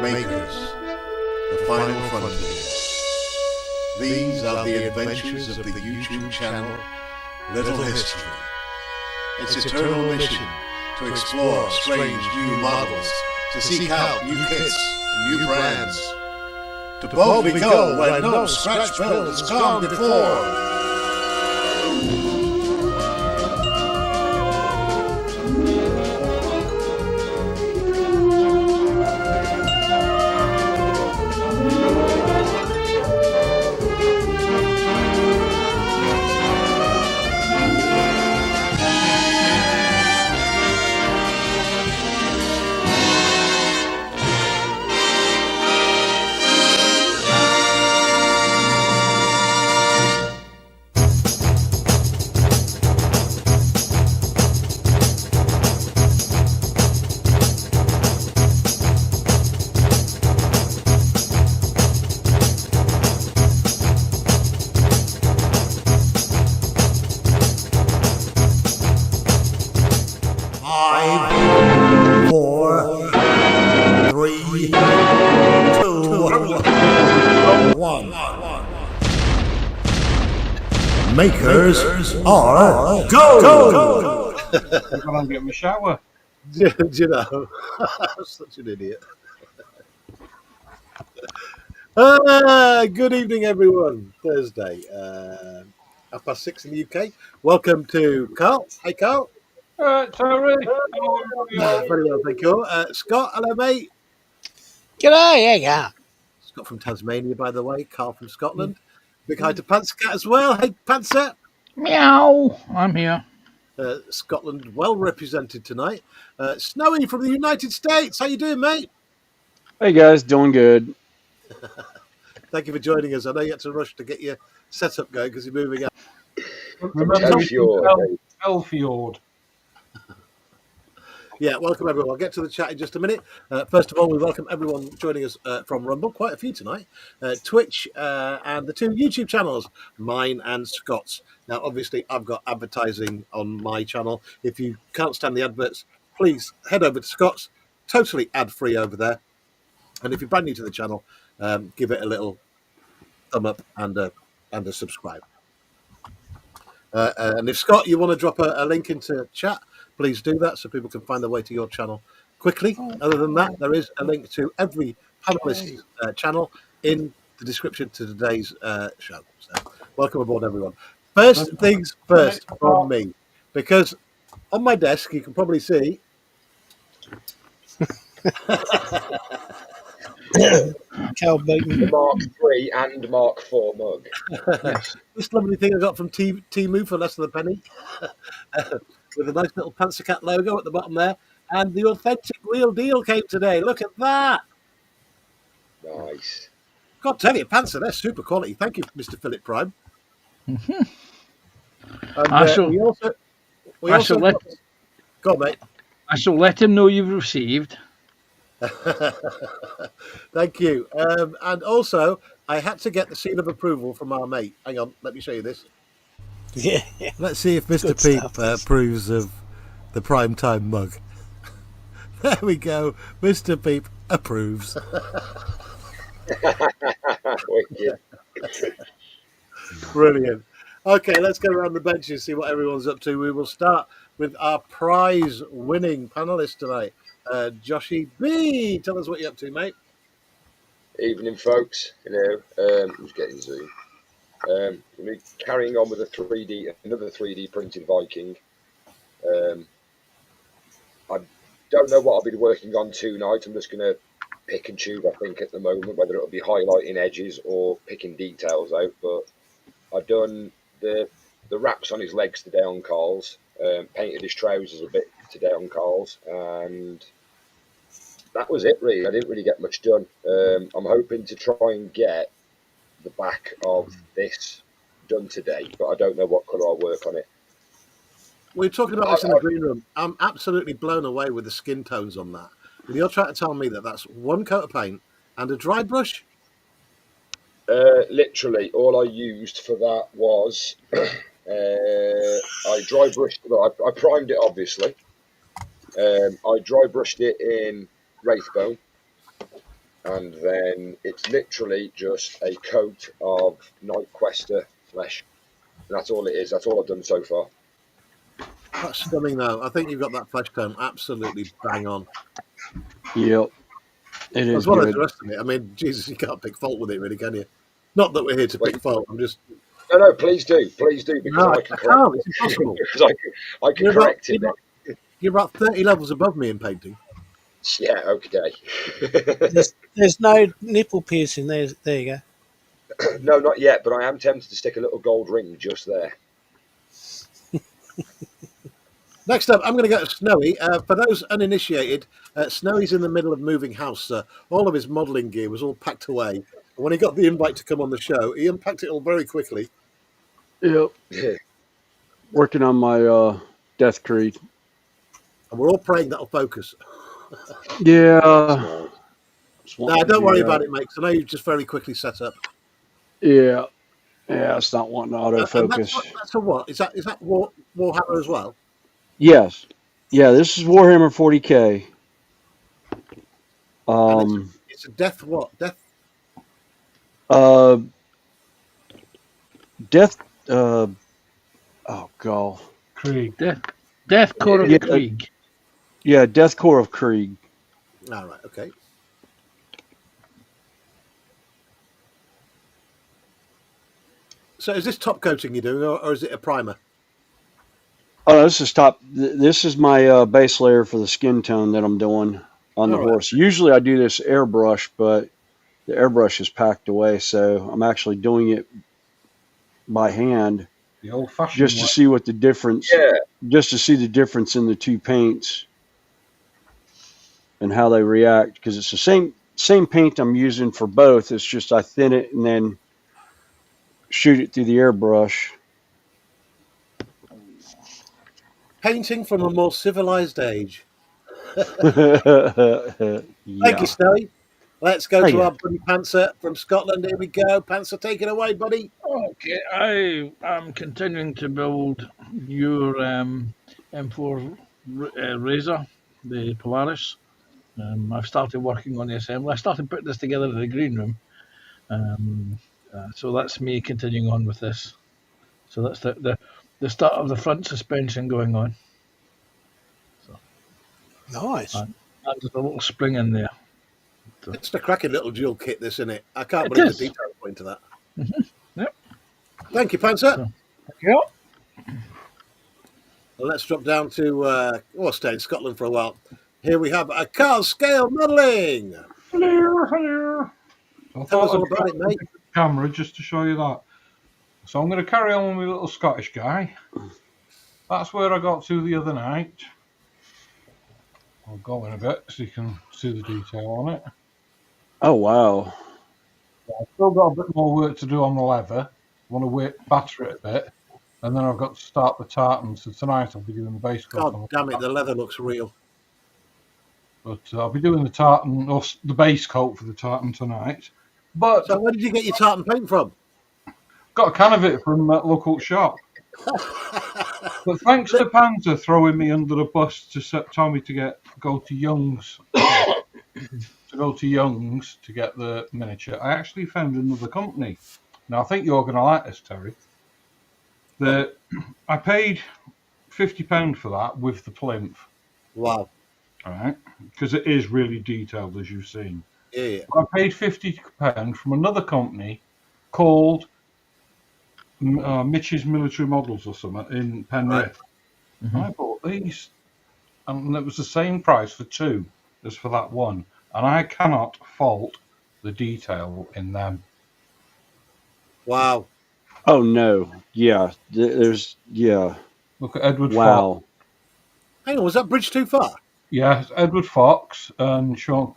Makers, the final frontier. These are the adventures of the YouTube channel Little History. Its eternal mission to explore strange new models, to seek out new kits and new brands, to boldly go where no scratch build has gone before. Makers are go! I'm going to get my shower. Do you know? I'm such an idiot. Good evening, everyone. Thursday, 6:30 in the UK. Welcome to Carl. Hey, Carl. Terry. Very well, thank you. Scott, hello, mate. G'day, yeah. Scott from Tasmania, by the way. Carl from Scotland. Big hi to Panzer as well. Hey, Panzer. Meow. I'm here. Scotland well represented tonight. Snowy from the United States. How you doing, mate? Hey guys, doing good. Thank you for joining us. I know you had to rush to get your setup going because you're moving out. Elfjord. Yeah, welcome everyone. I'll get to the chat in just a minute. First of all, we welcome everyone joining us from Rumble, quite a few tonight, Twitch, and the two YouTube channels, mine and Scott's. Now, obviously, I've got advertising on my channel. If you can't stand the adverts, please head over to Scott's, totally ad-free over there. And if you're brand new to the channel, give it a little thumb up and a subscribe. And if, Scott, you want to drop a link into chat, please do that so people can find their way to your channel quickly. Other than that, there is a link to every panelist's channel in the description to today's show. So welcome aboard, everyone. First things first from me, because on my desk, you can probably see the Mark III and Mark IV mug. Yes. This lovely thing I got from Temu for less than a penny. With a nice little Panzer Cat logo at the bottom there. And the authentic real deal came today. Look at that. Nice. God, tell you, Panzer, they're super quality. Thank you, Mr. Philip Prime. Mm-hmm. And, I shall let Go on, mate. I shall let him know you've received. Thank you. And also, I had to get the seal of approval from our mate. Hang on, let me show you this. Yeah. Let's see if Mr. Peep approves of the prime time mug. There we go. Mr. Peep approves. Brilliant. Okay, let's go around the bench and see what everyone's up to. We will start with our prize-winning panelist tonight, Joshy B. Tell us what you're up to, mate. Evening, folks. Who's getting Zoom? We're carrying on with another 3D printed Viking. I don't know what I'll be working on tonight. I'm just going to pick and choose, I think, at the moment, whether it'll be highlighting edges or picking details out. But I've done the wraps on his legs today on Carl's, painted his trousers a bit today on Carl's, and that was it, really. I didn't really get much done. I'm hoping to try and get the back of this done today, but I don't know what colour I'll work on it. We were talking about this in the green room. I'm absolutely blown away with the skin tones on that. And you're trying to tell me that that's one coat of paint and a dry brush? Literally, all I used for that was I dry brushed. Well, I primed it, obviously. I dry brushed it in Wraithbone, and then it's literally just a coat of Night Quester flesh. And that's all it is. That's all I've done so far. That's stunning, though. I think you've got that flesh tone absolutely bang on. Yep. It is As well as good. the rest of it. I mean, Jesus, you can't pick fault with it, really, can you? Not that we're here to pick fault. I'm just. No, please do, because No, I can correct. can't. It's impossible. Because I can correct it. You're about 30 levels above me in painting. Yeah, okay. There's no nipple piercing. There you go. No, not yet, but I am tempted to stick a little gold ring just there. Next up, I'm going to go to Snowy. For those uninitiated, Snowy's in the middle of moving house. All of his modelling gear was all packed away. And when he got the invite to come on the show, he unpacked it all very quickly. Yep. Working on my Death Creed. And we're all praying that'll focus. Yeah. No, don't worry about it, mate, because I know you've just very quickly set up. Yeah. Yeah, it's not wanting autofocus. That's a what? Is that Warhammer as well? Yes. Yeah, this is Warhammer 40K. It's a death what? Death? Death, oh, God. Krieg. Death Core of Krieg. Yeah, Death Core of Krieg. All right, okay. So is this top coating you're doing, or is it a primer? Oh, this is top. This is my base layer for the skin tone that I'm doing on the horse. Usually I do this airbrush, but the airbrush is packed away, so I'm actually doing it by hand. The old-fashioned just to see what the difference. Yeah. Just to see the difference in the two paints and how they react, because it's the same paint I'm using for both. It's just I thin it and then shoot it through the airbrush. Painting from a more civilized age. Yeah. Thank you, Snowy. Let's go to our buddy Panzer from Scotland. Here we go. Panzer, take it away, buddy. Okay, I am continuing to build your M4 Razor, the Polaris. I've started working on the assembly. I started putting this together in the green room. So that's me continuing on with this. So that's the start of the front suspension going on. So, nice. And there's a little spring in there. So. It's a cracking little dual kit, this, isn't it? I can't believe the detail point to that. Mm-hmm. Yep. Thank you, Panzer. So, thank you. Well, let's drop down to, we'll stay in Scotland for a while. Here we have a Carl Scale Modelling. Hello. Tell us all about it, mate. Camera just to show you that. So I'm going to carry on with my little Scottish guy. That's where I got to the other night. I'll go in a bit so you can see the detail on it. Oh, wow. I've still got a bit more work to do on the leather. I want to batter it a bit. And then I've got to start the tartan. So tonight I'll be doing the base coat. God damn it, the leather looks real. But I'll be doing the tartan, or the base coat for the tartan tonight. But so where did you get your tartan paint from? Got a can of it from that local shop. But thanks to Panzer throwing me under the bus to tell me to go to Young's to get the miniature, I actually found another company. Now I think you're going to like this, Terry. I paid £50 for that with the plinth. Wow. All right, because it is really detailed, as you've seen. Yeah. I paid £50 from another company called Mitch's Military Models or something in Penrith. Right. Mm-hmm. I bought these, and it was the same price for two as for that one. And I cannot fault the detail in them. Wow. Oh no! Yeah, Look at Edward. Wow. Fox. Hang on, was that bridge too far? Yeah, Edward Fox and Sean.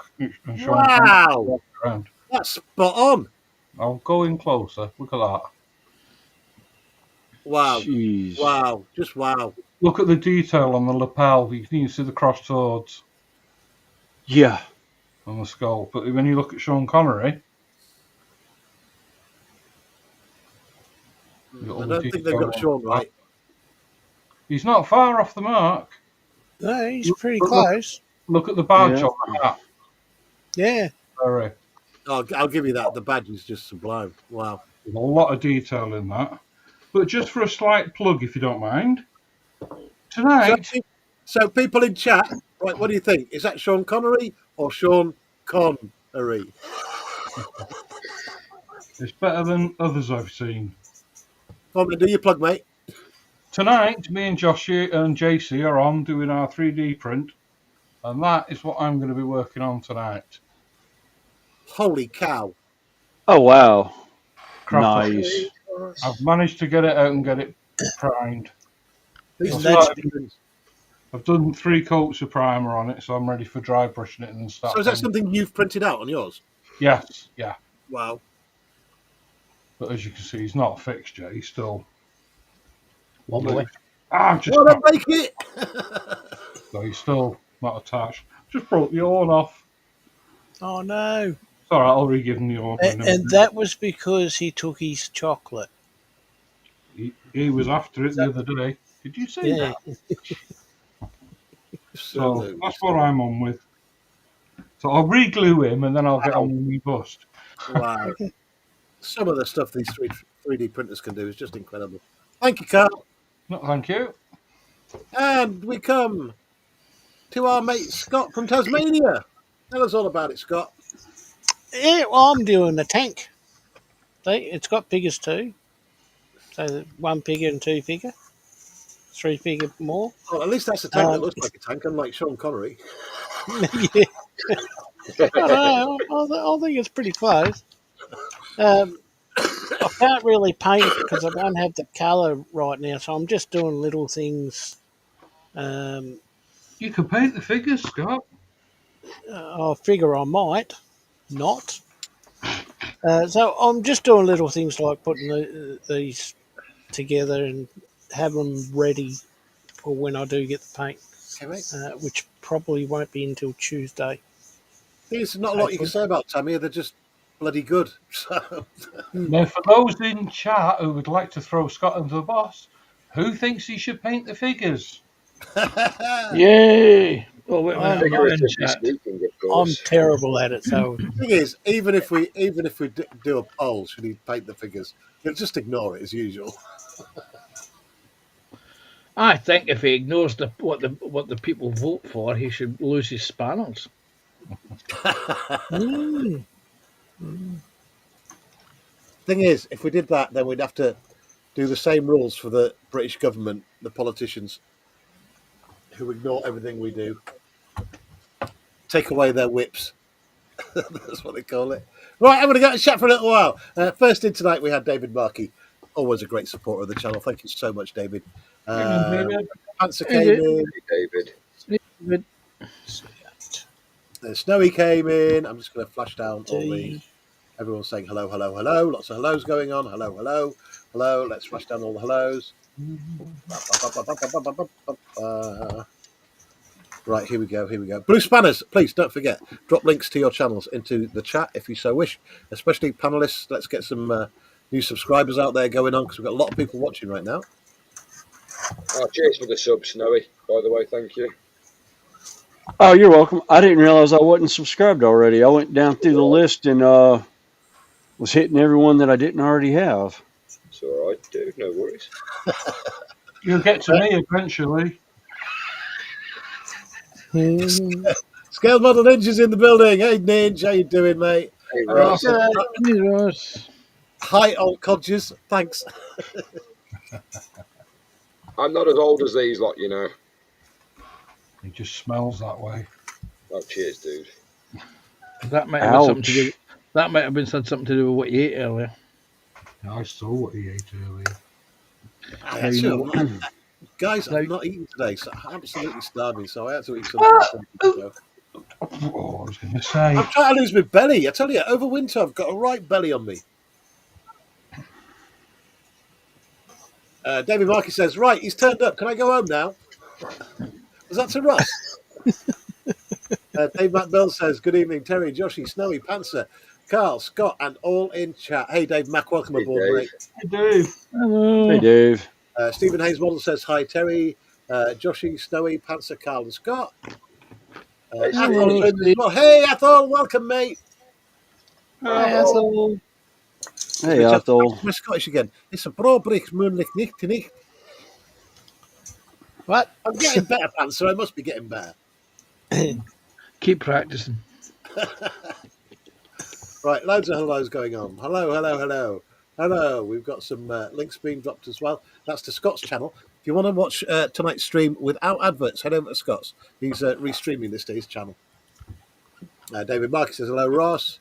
Wow, that's spot on. I'll go in closer. Look at that. Wow. Jeez. Wow. Just wow. Look at the detail on the lapel. You can see the cross swords. Yeah. On the skull. But when you look at Sean Connery... I don't think they've got Sean right. He's not far off the mark. No, he's pretty close. Look at the badge on the hat. Yeah. Very. I'll give you that. The badge is just sublime. Wow. There's a lot of detail in that. But just for a slight plug, if you don't mind, tonight, So people in chat, right? What do you think? Is that Sean Connery or Sean Connery? it's better than others I've seen. Come on, then, do your plug, mate. Tonight, me and Joshie and JC are on doing our 3D print, and that is what I'm going to be working on tonight. Holy cow! Oh wow, Crap, nice. I've managed to get it out and get it primed. These And three that's- D prints. I've done 3 coats of primer on it, so I'm ready for dry brushing it and then start. So is that painting. something you've printed out on yours? Yes, yeah. Wow. But as you can see, he's not fixed yet. He's still. One way. Ah, just Well, then make it. so he's still not attached. Just broke the horn off. Oh no! It's all right, I'll re-give him the horn. And that was because he took his chocolate. He was after it the other day. Did you see Yeah. that? So that's what I'm on with. So I'll re-glue him and then I'll get on with me bust. Wow. Some of the stuff these 3D printers can do is just incredible. Thank you, Carl. No, thank you. And we come to our mate Scott from Tasmania. Tell us all about it, Scott. Yeah, well, I'm doing the tank. See, it's got figures too. So 1 figure and 2 figure. 3 figure more. Well, at least that's a tank that looks like a tank, unlike Sean Connery. Yeah. I don't know. I think it's pretty close. I can't really paint because I don't have the colour right now, so I'm just doing little things. You can paint the figures, Scott. I figure I might not. So I'm just doing little things like putting these together and have them ready for when I do get the paint, Okay, mate. which probably won't be until Tuesday. There's not a lot you can say about Tammy. They're just bloody good. So. Now, for those in chat who would like to throw Scott under the bus, who thinks he should paint the figures? Yay! Oh, wait a minute. I'm in Figuratively chat. speaking, of I'm course. terrible at it, so The thing is, even if we do a poll, should he paint the figures? He'll just ignore it as usual. I think if he ignores what the people vote for, he should lose his spanners. Thing is, if we did that, then we'd have to do the same rules for the British government, the politicians, who ignore everything we do. Take away their whips. That's what they call it. Right, I'm going to go and chat for a little while. First in tonight, we had David Markey, always a great supporter of the channel. Thank you so much, David. Answer came in. David. Snowy came in. I'm just going to flash down all the. Everyone's saying hello, hello, hello. Lots of hellos going on. Hello, hello, hello. Let's flash down all the hellos. Right, here we go, here we go. Blue Spanners, please don't forget. Drop links to your channels into the chat if you so wish, especially panelists. Let's get some new subscribers out there going on because we've got a lot of people watching right now. Oh, cheers for the sub, Snowy, by the way. Thank you. Oh, you're welcome. I didn't realize I wasn't subscribed already. I went down through the list and was hitting everyone that I didn't already have. It's all right, dude. No worries. You'll get to me eventually. Scale Model Ninja's in the building. Hey, Ninja, how you doing, mate? Hey, Ross. Hi, old codgers. Thanks. I'm not as old as these lot, you know. He just smells that way. Oh, cheers, dude. That might have been something to do. That might have been something to do with what you ate earlier. I saw what he ate earlier. Guys, I'm not eating today, so I'm absolutely starving, so I had to eat something. Oh, I was going to say. I'm trying to lose my belly. I tell you, over winter, I've got a right belly on me. David Markey says, right, he's turned up. Can I go home now? Was that to Ross? Dave Matt Bell says, good evening, Terry, Joshy, Snowy, Panzer, Carl, Scott, and all in chat. Hey, Dave Mack, welcome aboard, Dave. mate. Hey, Dave. Hello. Hey, Dave. Stephen Hayes Model says, hi, Terry, Joshy, Snowy, Panzer, Carl, and Scott. Hey, Athol, well, hey, Athol, welcome, mate. Hi, Yeah. Ethel. Hey, Ethel. My Scottish again. It's a broad breaks moonlicht nicht to nicht. What? I'm getting better, Panzer. I must be getting better. Keep practicing. Right, loads of hellos going on. Hello, hello, hello. Hello. We've got some links being dropped as well. That's to Scott's channel. If you want to watch tonight's stream without adverts, head over to Scott's. He's restreaming this to his channel. David Marcus says hello, Ross.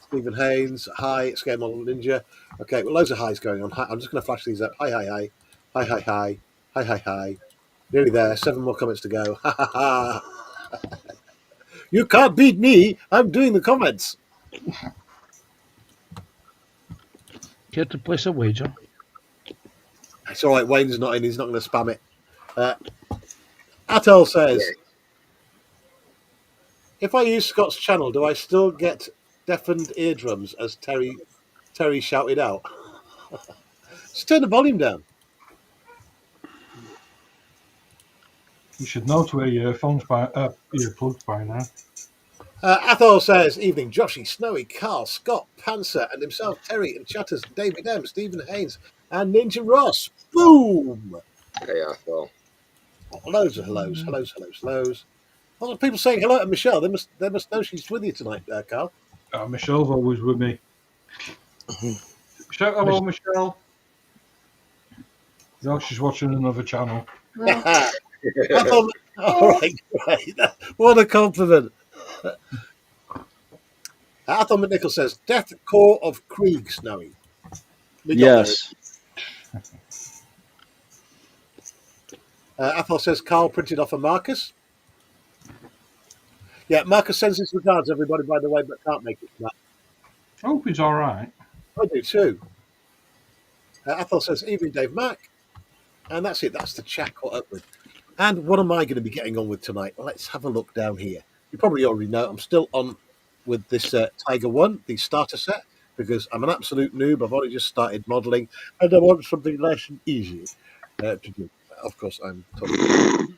Stephen Haynes, hi, Scale Model Ninja. Okay, well, loads of highs going on. Hi, I'm just going to flash these up. Hi, hi, hi. Hi, hi, hi. Hi, hi, hi. Nearly there. 7 more comments to go. Ha, ha, ha. You can't beat me. I'm doing the comments. Care to place a wager? It's all right. Wayne's not in. He's not going to spam it. Atel says, if I use Scott's channel, do I still get deafened eardrums, as Terry shouted out? Just turn the volume down. You should know to wear your earphones earplugs by now. Athol says, evening, Joshy, Snowy, Carl, Scott, Panzer, and himself, Terry, and Chatters, David M, Stephen Haynes, and Ninja Ross. Boom! Hey, Athol. Loads of hellos, hellos, hellos, hellos. Lots of people saying hello to Michelle. They must know she's with you tonight, Carl. Michelle's always with me. Shout hello, Michelle. No, she's watching another channel. Athol, all right, great. What a compliment. Athol McNichol says, Death Core of Krieg, Snowy. Yes. Athol says, Carl printed off a Marcus. Yeah, Marcus sends his regards, everybody, by the way, but can't make it tonight. I hope he's all right. I do too. Athol says, evening, Dave Mack. And that's it. That's the chat caught up with. And what am I going to be getting on with tonight? Well, let's have a look down here. You probably already know I'm still on with this Tiger 1, the starter set, because I'm an absolute noob. I've only just started modelling, and I want something nice and easy to do. Of course, I'm totally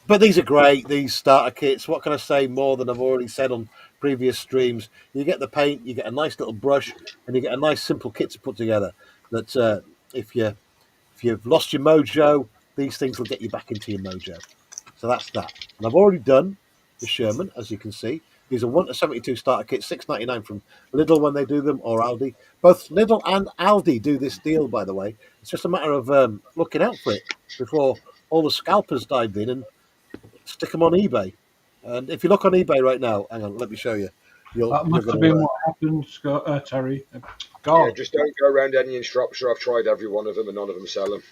But these are great, these starter kits. What can I say more than I've already said on previous streams? You get the paint, you get a nice little brush, and you get a nice simple kit to put together. That if you've lost your mojo, these things will get you back into your mojo. So that's that. And I've already done the Sherman, as you can see. These are 1 to 72 starter kits, $6.99 from Lidl when they do them, or Aldi. Both Lidl and Aldi do this deal, by the way. It's just a matter of looking out for it before all the scalpers dive in and stick them on eBay. And if you look on eBay right now, hang on, let me show you. That must have been what happened, Scott, Terry. Yeah, just don't go around any in Shropshire. I've tried every one of them and none of them sell them.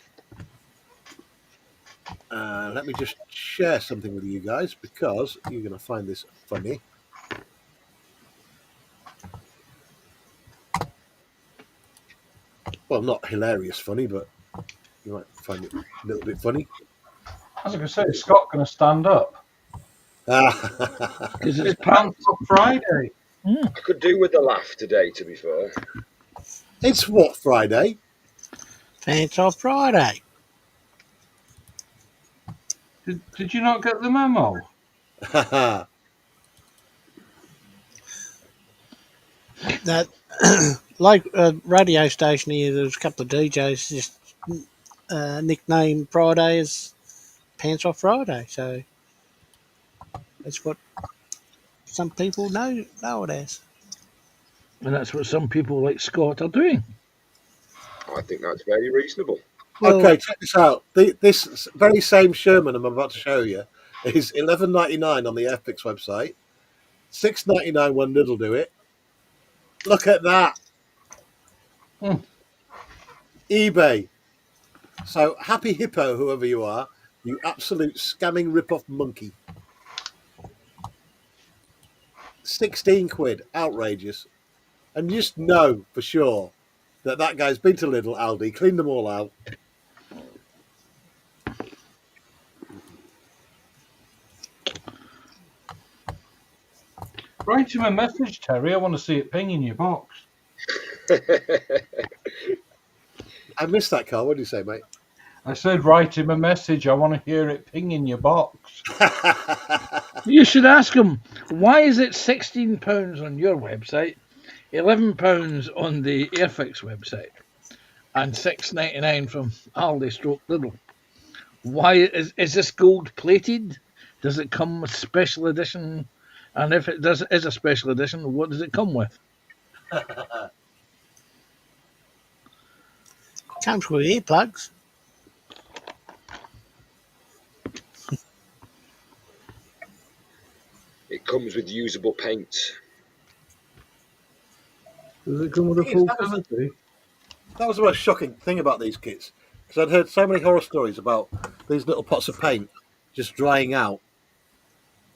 Let me just share something with you guys because you're going to find this funny. Well, not hilarious funny, but you might find it a little bit funny. I was going to say, is Scott going to stand up? Because It's Pants Off Friday. I could do with the laugh today, to be fair. It's what, Friday? Pants Off Friday. Did you not get the memo? That like radio station here, there's a couple of DJs just nicknamed Friday as Pants Off Friday. So that's what some people know it as. and that's what some people like Scott are doing. I think that's very reasonable. Well, Okay, check this out. This very same Sherman I'm about to show you is $11.99 on the FPix website, $6.99 when Lidl do it. Look at that. eBay. So happy hippo, whoever you are, you absolute scamming rip-off monkey. 16 quid, outrageous. And you just know for sure that guy's been to Lidl, Aldi, cleaned them all out. Write him a message, Terry. I want to see it ping in your box. I missed that, Carl. What did you say, mate? I said write him a message. I want to hear it ping in your box. You should ask him, why is it £16 on your website, £11 on the Airfix website, and $6.99 from Aldi Stroke Lidl? Why is this gold plated? Does it come with special edition? And if it is a special edition, what does it come with? Comes with earplugs. It comes with usable paint. Does it come with a full canopy? That was the most shocking thing about these kits, because I'd heard so many horror stories about these little pots of paint just drying out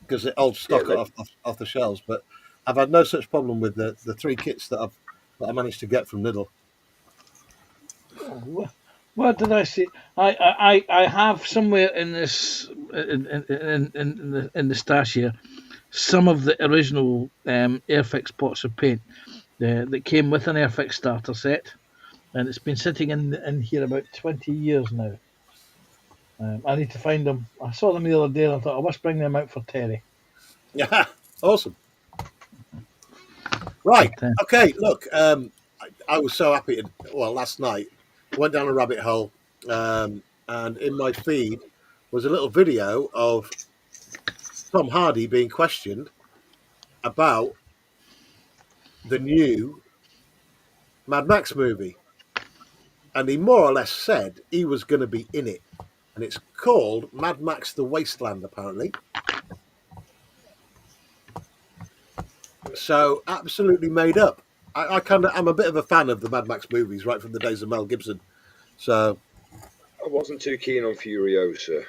because the old stock Yeah, off the shelves. But I've had no such problem with the three kits that I managed to get from Lidl. What did I see? I have somewhere in this in the stash here some of the original Airfix pots of paint that came with an Airfix starter set, and it's been sitting in here about 20 years now. I need to find them. I saw them the other day and I thought I must bring them out for Terry. Yeah, awesome. Right. But, Okay. Look, I was so happy. Last night I went down a rabbit hole, and in my feed was a little video of Tom Hardy being questioned about the new Mad Max movie, and he more or less said he was going to be in it, and it's called Mad Max: The Wasteland, apparently. So absolutely made up. I'm a bit of a fan of the Mad Max movies right from the days of Mel Gibson. So I wasn't too keen on Furiosa.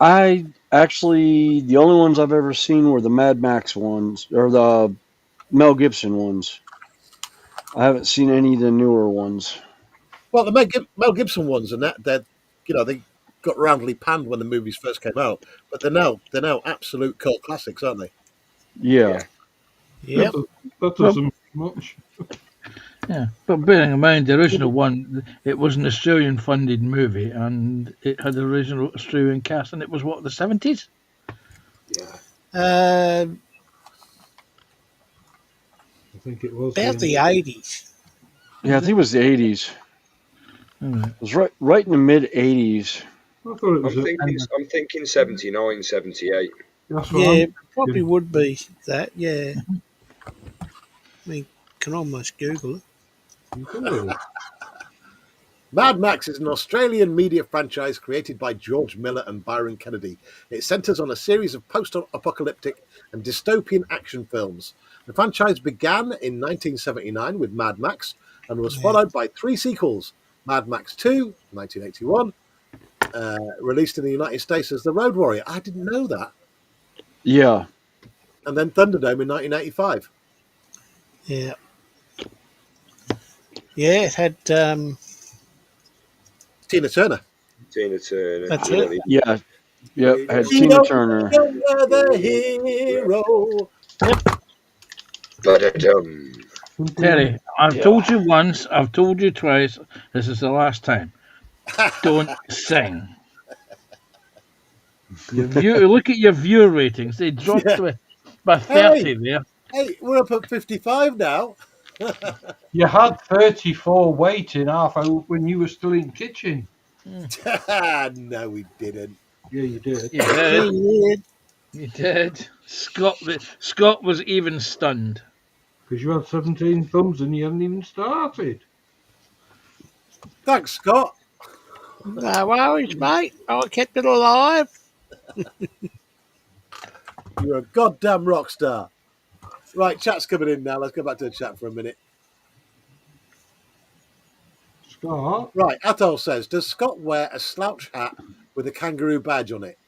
I actually, the only ones I've ever seen were the Mad Max ones or the Mel Gibson ones. I haven't seen any of the newer ones. well, the Mel Gibson ones and they're they got roundly panned when the movies first came out, but they're now absolute cult classics, aren't they? Yeah. Yep. That doesn't mean much. yeah, but bearing in mind the original one, it was an Australian-funded movie and it had the original Australian cast, and it was what, the 70s? Yeah. I think it was About the 80s. Yeah, I think it was the 80s. Alright. It was right in the mid 80s. I thought it was. I'm thinking 79, 78. That's what Yeah, I'm it probably would be that, yeah. I mean, can almost Google it. thinking. Mad Max is an Australian media franchise created by George Miller and Byron Kennedy. It centres on a series of post-apocalyptic and dystopian action films. The franchise began in 1979 with Mad Max and was followed by three sequels: Mad Max 2, 1981, released in the United States as The Road Warrior. I didn't know that. Yeah. And then Thunderdome in 1985. Yeah. Yeah, it had, Tina Turner. Tina Turner. That's You it. don't need- Yeah. Yep. Had Tina Turner. You're the hero. Ba-da-dum. Terry, I've Yeah. told you once, I've told you twice, this is the last time. Don't sing. Look at your view ratings. They dropped by 30 there. Hey, we're up at 55 now. You had 34 waiting half hour when you were still in kitchen. No, we didn't. Yeah, you did. You did. You did. Scott was even stunned. Because you had 17 thumbs and you hadn't even started. Thanks, Scott. No worries, mate. I kept it alive. You're a goddamn rock star. Right, chat's coming in now. Let's go back to the chat for a minute. Scott? Right, Atoll says, does Scott wear a slouch hat with a kangaroo badge on it?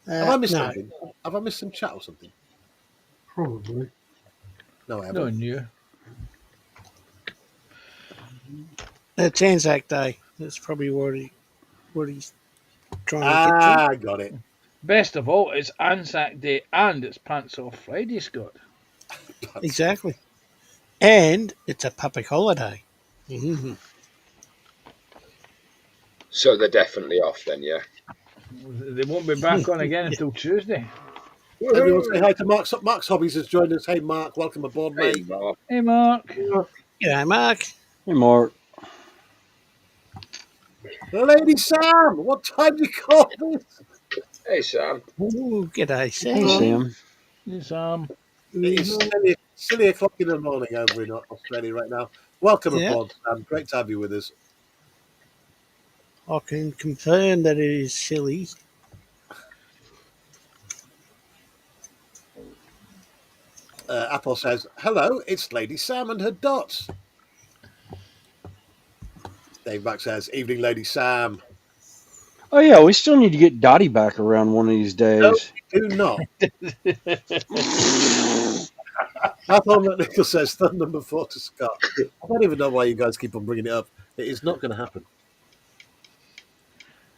Have I missed no. something? Have I missed some chat or something? Probably. No, I No haven't. new. It's Anzac Day. That's probably what he's trying to I got it. Best of all, it's Anzac Day and it's Pants Off Friday, Scott. get to. Exactly. And it's a public holiday. Mm-hmm. So they're definitely off then, yeah. They won't be back on again until Tuesday. Everyone say hi to Mark. Mark's Hobbies has joined us. Hey, Mark, welcome aboard, Hey, mate. Mark. Hey, Mark. G'day, Mark. Hey, Mark. Lady Sam, what time do you call this? Hey, Sam. Ooh, g'day, Sam. Hey, Sam. Yes, It is silly o'clock in the morning over in Australia right now. Welcome Yeah. aboard, Sam. Great to have you with us. I can confirm that it is silly. Apple says, hello, it's Lady Sam and her dots. Dave Mack says, evening, Lady Sam. Oh, yeah, we still need to get Dottie back around one of these No, days. we do not. Apple McNichol says, thumb number 4 to Scott. I don't even know why you guys keep on bringing it up. It is not going to happen.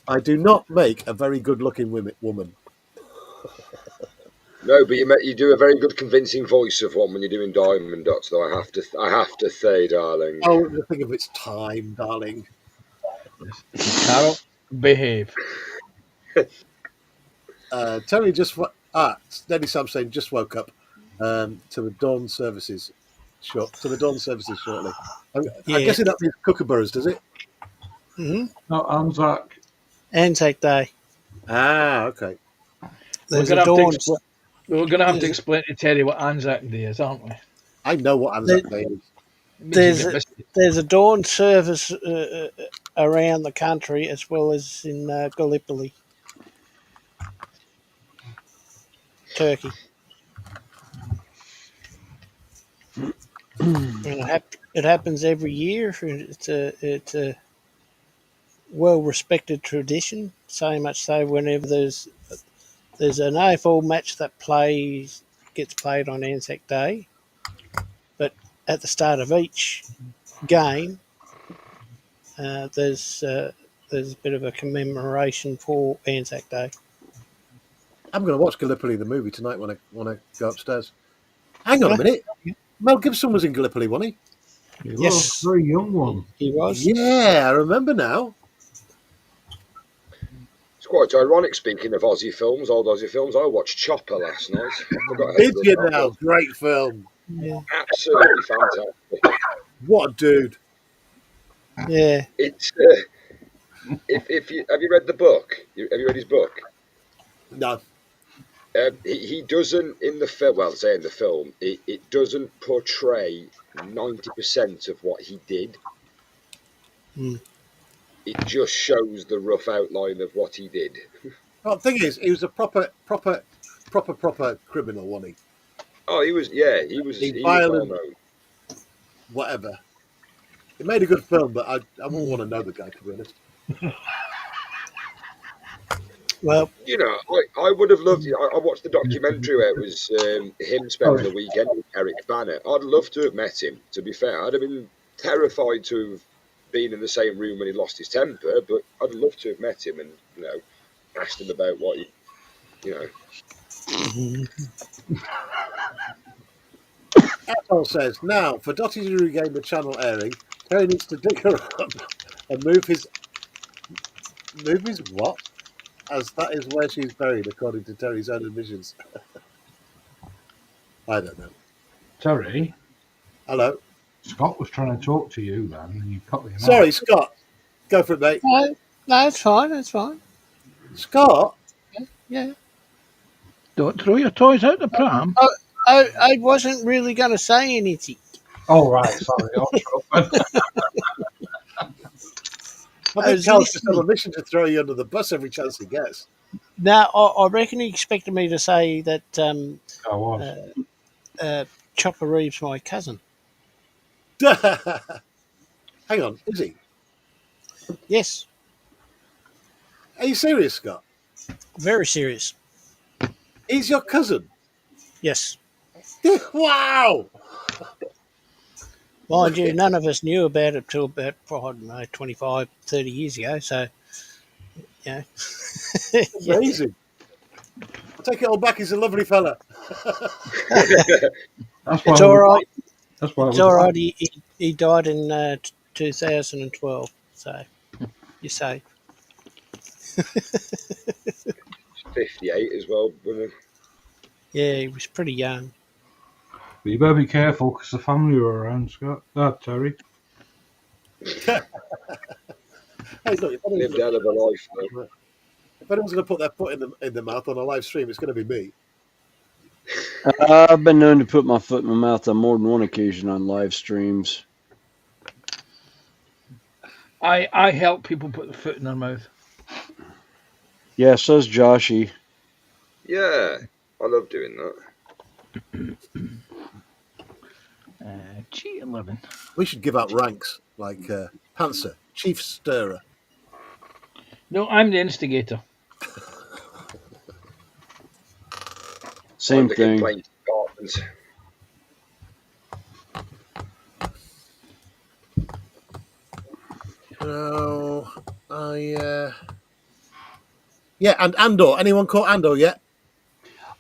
I do not make a very good-looking woman. No, but you do a very good convincing voice of one when you're doing Diamond Dots, though. I have to say, darling. Oh, think of its time, darling. Carol, behave. Tony just Lady Sam saying just woke up to the dawn services. To the dawn services shortly. I'm guessing that means kookaburras, does it? Mm-hmm. No, Anzac. Anzac Day. Ah, okay. There's We're a dawn. going to have to explain to Terry what Anzac Day is, aren't we? I know what Anzac Day is. It means you There's get a, there's a dawn service around the country as well as in Gallipoli, Turkey. And it happens every year. It's a well respected tradition. So much so, whenever there's an AFL match that gets played on Anzac Day, but at the start of each game, there's a bit of a commemoration for Anzac Day. I'm going to watch Gallipoli the movie tonight when I go upstairs. Hang on a minute. Mel Gibson was in Gallipoli, wasn't He Yes. was a very young one. He was. he? Yeah, I remember now. It's quite ironic, speaking of Aussie films, old Aussie films. I watched Chopper last night. I forgot how Did good you that now? was. Great film. Yeah. Absolutely fantastic. What a dude. Yeah. It's if you have you read the book? Have you read his book? No. He doesn't in the film. Well, say in the film, it doesn't portray 90% of what he did. Hmm. It just shows the rough outline of what he did. Well, the thing is, he was a proper criminal, wasn't he? Oh, he was. Yeah, he was well violent. known. Whatever. It made a good film, but I wouldn't want to know the guy, to be honest. Well, You know, I would have loved. I watched the documentary where it was him spending the weekend with Eric Banner. I'd love to have met him. To be fair, I'd have been terrified to have been in the same room when he lost his temper, but I'd love to have met him and asked him about what Apple says, now, for Dottie to regain the channel airing, Terry needs to dig her up and move his what? As that is where she's buried, according to Terry's own admissions. I don't know. Terry, Hello. Scott was trying to talk to you then, and you cut him Sorry, off. Scott. Go for it, mate. no, it's fine. It's fine. Scott? Yeah. Don't throw your toys out the pram. I wasn't really going to say anything. Oh, right, sorry. I think Cal's just on a mission to throw you under the bus every chance he gets. Now, I reckon he expected me to say that I was. Chopper Reeves my cousin. Hang on, is he? Yes, Are you serious, Scott? very serious. He's your cousin? Yes. Wow! Mind you, none of us knew about it till about, I don't know, 25, 30 years ago. So, yeah. Amazing. I'll take it all back. He's a lovely fella. That's why It's all right. That's why It's all right. He died in 2012. So, you're safe. He's 58 as well. Yeah, he was pretty young. But you better be careful because the family were around, Scott. Terry. Hey, look, Lived a hell of a life, though. if anyone's going to put their foot in the mouth on a live stream, it's going to be me. I've been known to put my foot in my mouth on more than one occasion on live streams. I help people put their foot in their mouth. Yeah, so's Joshy. Yeah, I love doing that. G11. We should give out ranks like Panzer, Chief Stirrer. No, I'm the instigator. Same I'm the thing. complaint department. No, yeah, and Andor. Anyone caught Andor yet?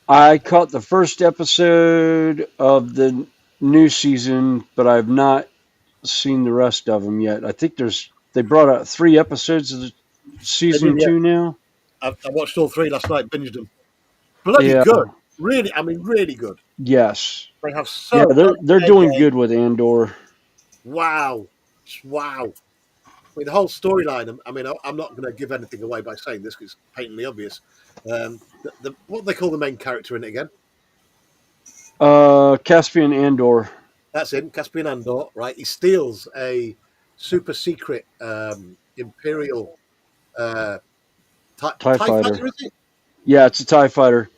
I caught the first episode of the new season, but I've not seen the rest of them yet. I think they brought out 3 episodes of the season 2 now. I watched all 3 last night, binged them. Bloody Yeah. good. Really, I mean, really good. Yes. They have so Yeah, they're doing game. good with Andor. Wow. I mean, the whole storyline, I mean, I'm not going to give anything away by saying this because it's patently obvious. What do they call the main character in it again? Caspian Andor. That's him, Caspian Andor, right? He steals a super secret Imperial TIE fighter, is it? Yeah, it's a TIE fighter.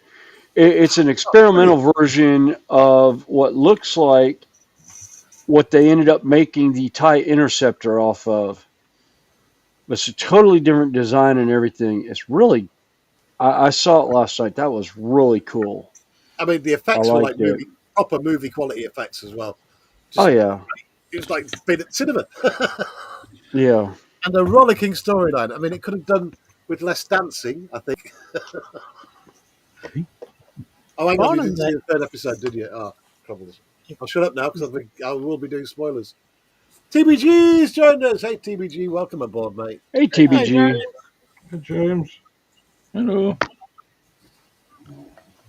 It's an experimental version of what looks like what they ended up making the TIE Interceptor off of. It's a totally different design and everything. It's really, I saw it last night. That was really cool. I mean, the effects were like proper movie quality effects as well. Oh, yeah. It was like being at the cinema. Yeah. And a rollicking storyline. I mean, it could have done with less dancing, I think. Oh, hang on, you didn't see the 3rd episode, did you? Oh, troubles. I'll shut up now because I will be doing spoilers. TBG's joined us. Hey, TBG, welcome aboard, mate. Hey, TBG. Hey, James. Hello.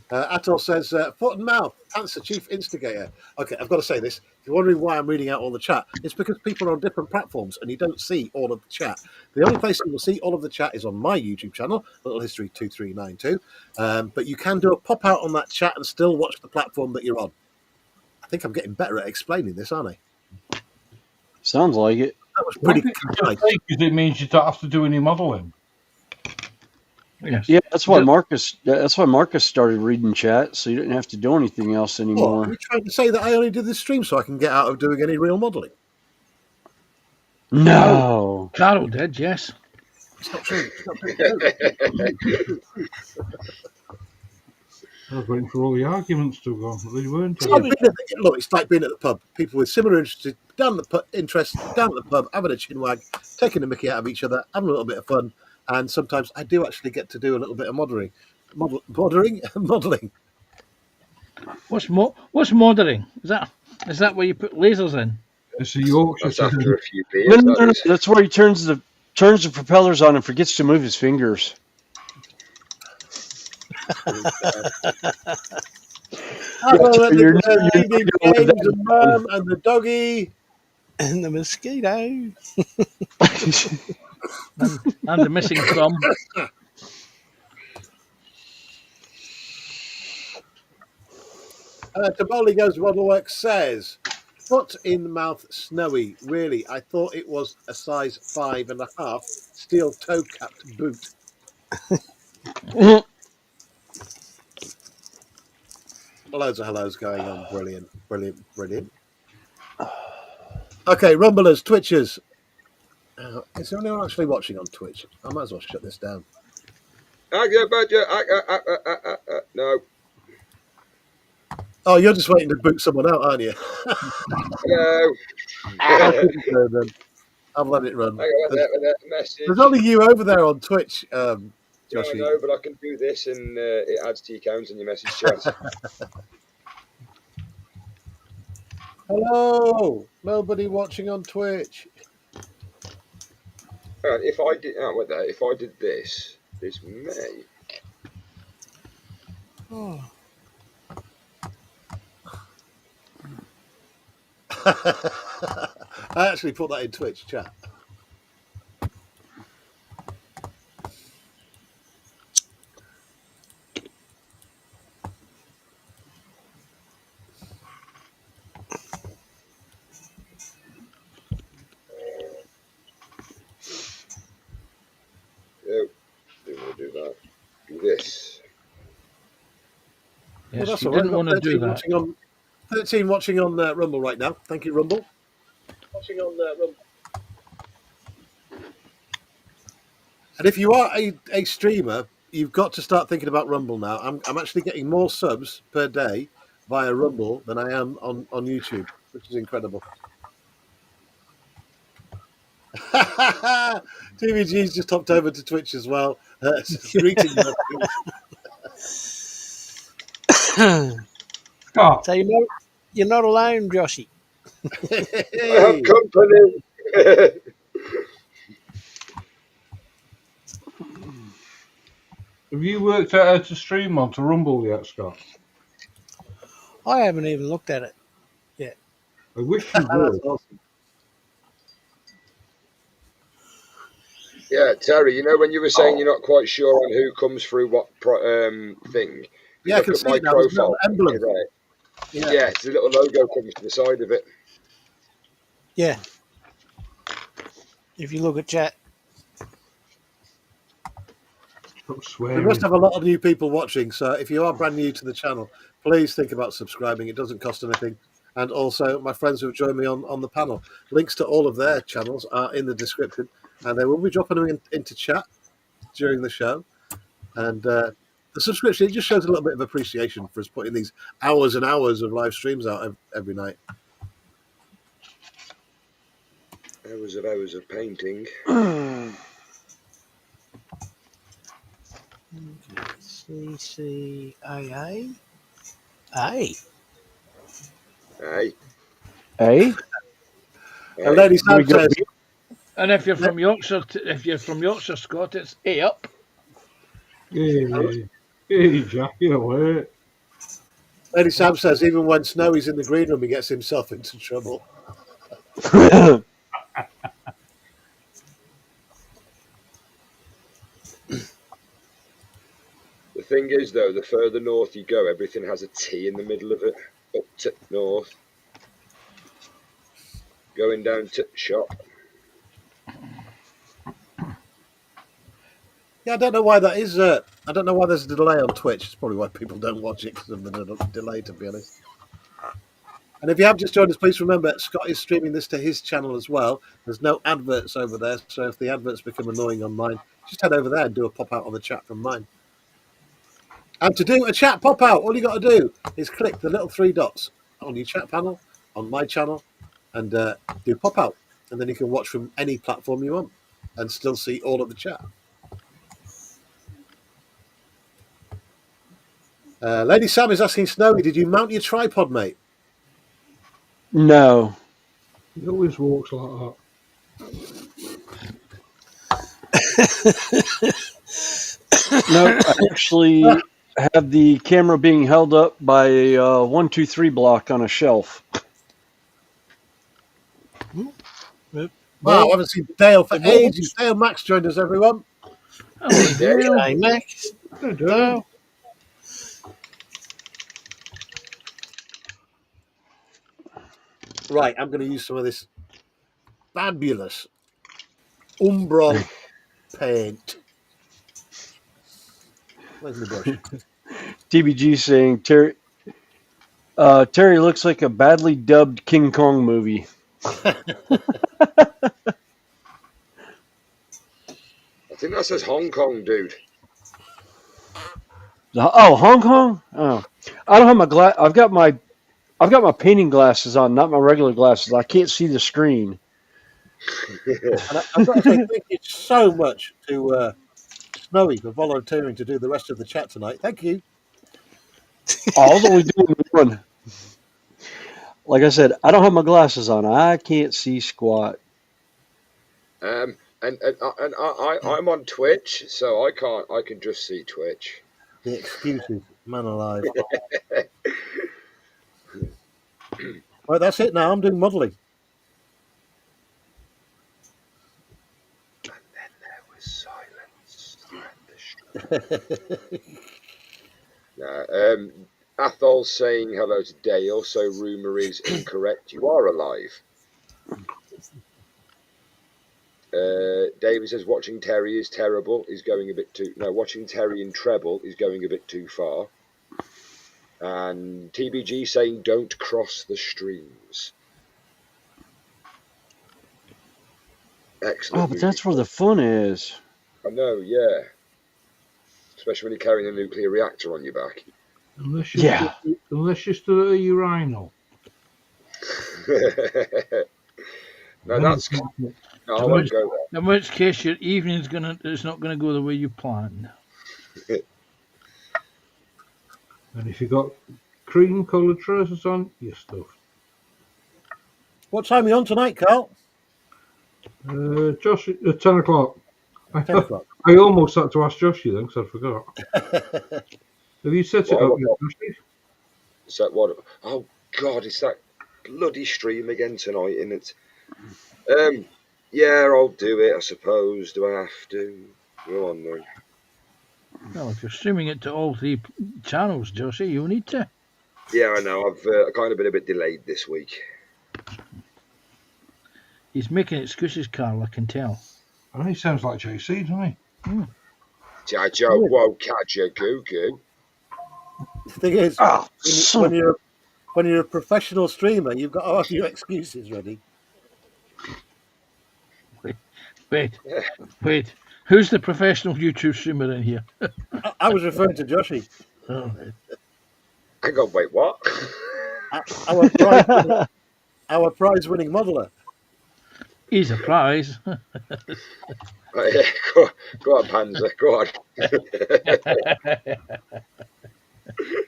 Atul says, foot and mouth, answer, chief instigator. Okay, I've got to say this. If you're wondering why I'm reading out all the chat, it's because people are on different platforms and you don't see all of the chat. The only place you will see all of the chat is on my YouTube channel, Little History 2392. But you can do a pop out on that chat and still watch the platform that you're on. I think I'm getting better at explaining this, aren't I? Sounds like it. That was pretty nice. Because it means you don't have to do any modelling. Yes. Yeah, that's why Marcus started reading chat, so you didn't have to do anything else anymore. Are you trying to say that I only did this stream so I can get out of doing any real modelling? No. Carol did, yes. It's not true. It's not true. I was waiting for all the arguments to go, but they weren't. Look, it's like being at the pub. People with similar interests down at the pub, having a chinwag, taking the mickey out of each other, having a little bit of fun, and sometimes I do actually get to do a little bit of modelling. What's moddering? Is that where you put lasers in? It's a Yorkshire. That's after a few beers. No, that's where he turns the propellers on and forgets to move his fingers. And the doggy and the mosquito and the missing thumb. Taboli Goes Modelwork says, foot in mouth snowy. Really, I thought it was a size 5.5 steel toe capped boot. Loads of hellos going on. Brilliant. Okay, Rumblers, Twitchers. Is there anyone actually watching on Twitch? I might as well shut this down. No. Oh, you're just waiting to boot someone out, aren't you? No. I'll let it run. There's only you over there on Twitch, Yeah, Josh. I know, but I can do this and it adds to your count in your message chat. Hello, nobody watching on Twitch. If I did this, This May. Oh, I actually put that in Twitch chat. Oh, didn't want to do that. Do this. Well, Yes, that's you all right. didn't We've want got to do 13 that. watching on 13 watching on Rumble right now. Thank you, Rumble. Watching on Rumble. And if you are a streamer, you've got to start thinking about Rumble now. I'm actually getting more subs per day via Rumble than I am on YouTube, which is incredible. TVG's just hopped over to Twitch as well. Greetings. Scott, so you're not alone, Joshy. I have company. have you worked out how to stream onto Rumble yet, Scott? I haven't even looked at it yet. I wish you That's would. awesome. Yeah, Terry, you know when you were saying you're not quite sure on who comes through what thing? If you Yeah, I look can at see my it now. There's a little profile emblem. picture there. Yeah. Yeah, it's a little logo comes to the side of it. Yeah. If you look at chat. Stop We swearing. must have a lot of new people watching, so if you are brand new to the channel, please think about subscribing. It doesn't cost anything. And also, my friends who have joined me on the panel, links to all of their channels are in the description, and they will be dropping them into chat during the show. And the subscription, it just shows a little bit of appreciation for us putting these hours and hours of live streams out every night. Hours of painting. CCAA. A. Hey, Hey, And Lady here we Sam go. says, And if you're from Yorkshire, Scott, it's A up. Hey, hey, Jackie, alert. Lady Sam says, even when Snowy's in the green room, he gets himself into trouble. the thing is though, the further north you go, everything has a T in the middle of it. Up to north, going down to shop. Yeah, I don't know why that is. I don't know why there's a delay on Twitch. It's probably why people don't watch it because of the delay, to be honest. And if you have just joined us, please remember Scott is streaming this to his channel as well. There's no adverts over there, so if the adverts become annoying on mine, just head over there and do a pop out on the chat from mine. And to do a chat pop out, all you got to do is click the little three dots on your chat panel, on my channel, and do pop out. And then you can watch from any platform you want and still see all of the chat. Lady Sam is asking Snowy, did you mount your tripod, mate? No. He always walks like that. No, I actually have the camera being held up by a 1-2-3 block on a shelf. Wow, I haven't seen Dale for ages. Dale Max joined us, everyone. Hello, Dale. Hey, Max. Hello. Right, I'm going to use some of this fabulous Umbral paint. Where's my brush? TBG saying Terry looks like a badly dubbed King Kong movie. I think that says Hong Kong, dude. Oh, Hong Kong? Oh, I don't have my glass. I've got my painting glasses on, not my regular glasses. I can't see the screen. And I've got to say thank you so much to Snowy for volunteering to do the rest of the chat tonight. Thank you. I was only doing one. Like I said, I don't have my glasses on. I can't see squat. I'm on Twitch, so I can't. I can just see Twitch. The excuses, man alive. Right, that's it now. I'm doing modelling. And then there was silence. Athol's saying hello to Dale. So rumor is incorrect. You are alive. David says watching Terry is terrible. Is going a bit too. No, watching Terry in treble is going a bit too far. And TBG saying don't cross the streams. Excellent. Oh, but that's where the fun is. I know, yeah. Especially when you're carrying a nuclear reactor on your back. Unless you Yeah. stood at a urinal. No, that's. No, I won't go there. In which case, your evening's it's not gonna go the way you planned. And if you got cream coloured trousers on, you're stuffed. What time are you on tonight, Carl? Josh, 10 o'clock. 10 o'clock. I almost had to ask Joshy then because I forgot. Have you set it up yet, Joshy? Is that what? Oh God, it's that bloody stream again tonight, isn't it? Yeah, I'll do it. I suppose. Do I have to? Go on then. Well, if you're streaming it to all 3 channels, Josie, you need to. Yeah, I know. I've kind of been a bit delayed this week. He's making excuses, Carl. I can tell. Oh, he sounds like JC, doesn't he? Joe won't catch a goo-goo. The thing is, when you're a professional streamer, you've got all your excuses ready. Wait. Who's the professional YouTube streamer in here? I was referring to Joshy. Oh, Hang on, wait, what? Our prize-winning modeler. he's a prize. Yeah, go on, Panzer, go on.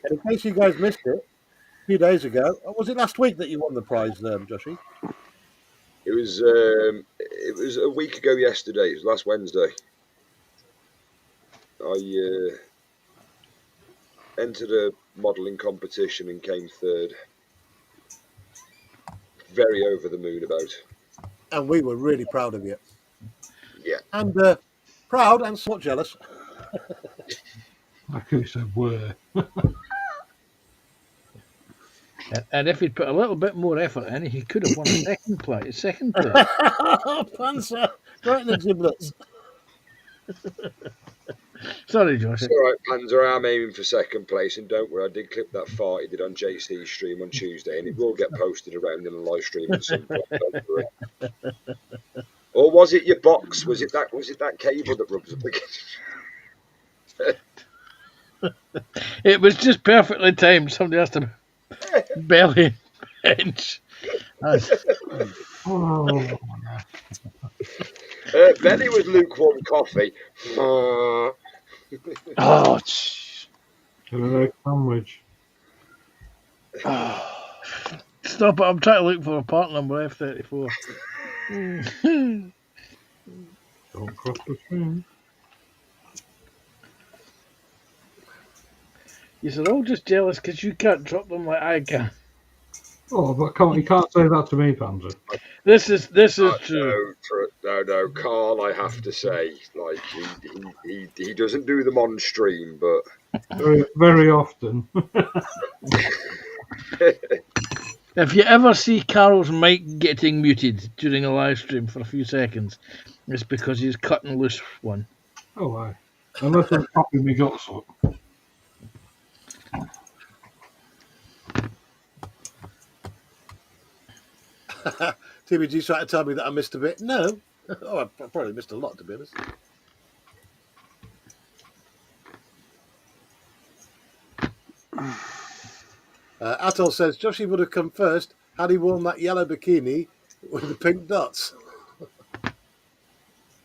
In case you guys missed it, a few days ago, was it last week that you won the prize, Joshy? It was a week ago yesterday. It was last Wednesday. I entered a modelling competition and came third. Very over the moon about. And we were really proud of you. Yeah. And proud and somewhat jealous. I could have said were. And if he'd put a little bit more effort in, he could have won second place. Panzer, right in the giblets. Sorry, Josh. It's all right, Panzer. I'm aiming for second place, and don't worry, I did clip that fart he did on JC's stream on Tuesday, and it will get posted around in a live stream at some point. Don't worry. Or was it your box? Was it that cable that rubs up against? It was just perfectly timed. Somebody has to belly bench. Belly was lukewarm coffee. Oh, Can I make a sandwich? Stop it. I'm trying to look for a part number F34. Don't cross the stream. You're all just jealous because you can't drop them like I can. Oh, but you can't say that to me, Panzer. This is true. No, Carl. I have to say, like he doesn't do them on stream, but Very, very often. If you ever see Carol's mic getting muted during a live stream for a few seconds, it's because he's cutting loose one. Oh, aye. Unless I'm popping my guts up. TBG's trying to tell me that I missed a bit. No. Oh, I probably missed a lot, to be honest. Atoll says, Joshy would have come first had he worn that yellow bikini with the pink dots.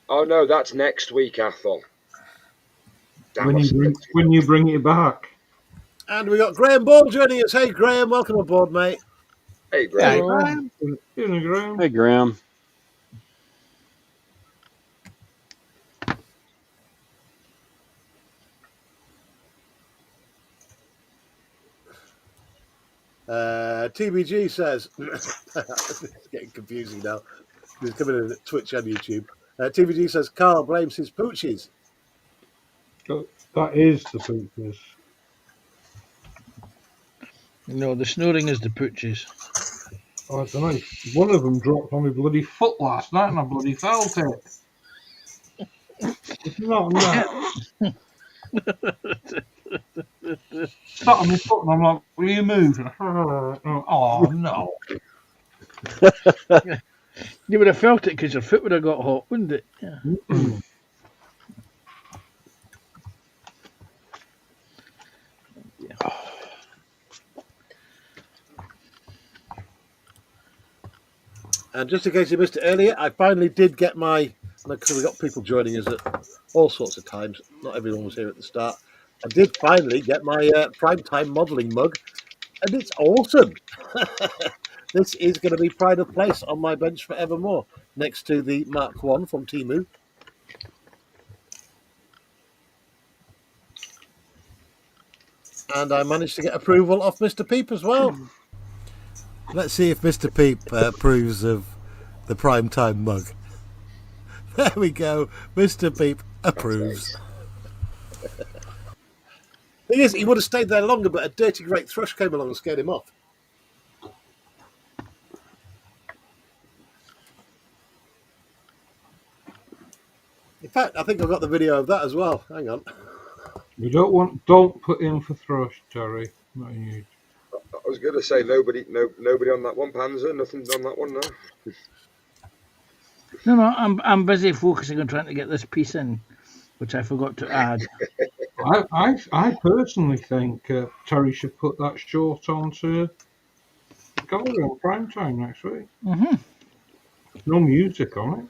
oh no, that's next week, Athol. When you bring it back. And we got Graham Ball joining us. Hey, Graham, welcome aboard, mate. Hey, Graham. Graham. Hey, Graham. TBG says, it's getting confusing now. He's coming in at Twitch and YouTube. TBG says, Carl blames his pooches. That is the pooches. No, the snoring is the pooches. Oh, I don't know. One of them dropped on my bloody foot last night and I bloody felt it. It's not that. Sat on my foot and I'm like, will you move? Oh, no. You would have felt it because your foot would have got hot, wouldn't it? Yeah. And just in case you missed it earlier, I finally did get my, because we got people joining us at all sorts of times. Not everyone was here at the start. I did finally get my primetime modelling mug, and it's awesome. This is going to be pride of place on my bench forevermore, next to the Mark 1 from Temu. And I managed to get approval off Mr. Peep as well. Let's see if Mr. Peep approves of the primetime mug. There we go. Mr. Peep approves. Thing is, he would have stayed there longer, but a dirty great thrush came along and scared him off. In fact, I think I've got the video of that as well. Hang on. You don't put in for thrush, Terry. Not you. I was going to say nobody on that one, Panzer. Nothing on that one, no. No, I'm busy focusing on trying to get this piece in, which I forgot to add. I personally think Terry should put that short onto gallery on prime time next week. Mm-hmm. No music on it.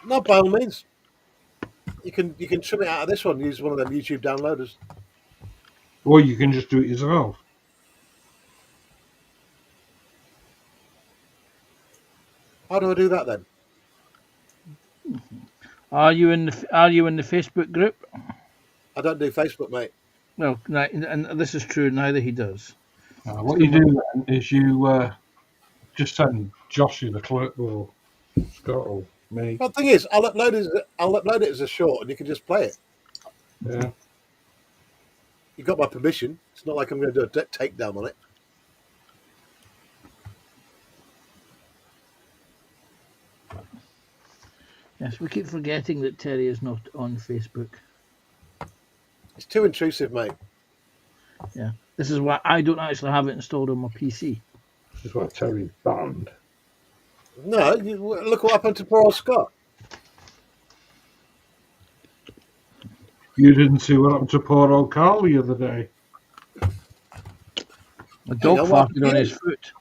No, by all means. You can trim it out of this one. Use one of them YouTube downloaders. Or you can just do it yourself. How do I do that then? Are you in the Facebook group? I don't do Facebook, mate. Well, and this is true. Neither he does. What you do then is you just send Joshy the clip or Scott or me. Well, the thing is, I'll upload it as a short, and you can just play it. Yeah. You got my permission. It's not like I'm going to do a takedown on it. Yes, we keep forgetting that Terry is not on Facebook. It's too intrusive, mate. Yeah, this is why I don't actually have it installed on my PC. This is why Terry's banned. No, look what happened to poor old Scott. You didn't see what happened to poor old Carl the other day. A dog farted on his foot.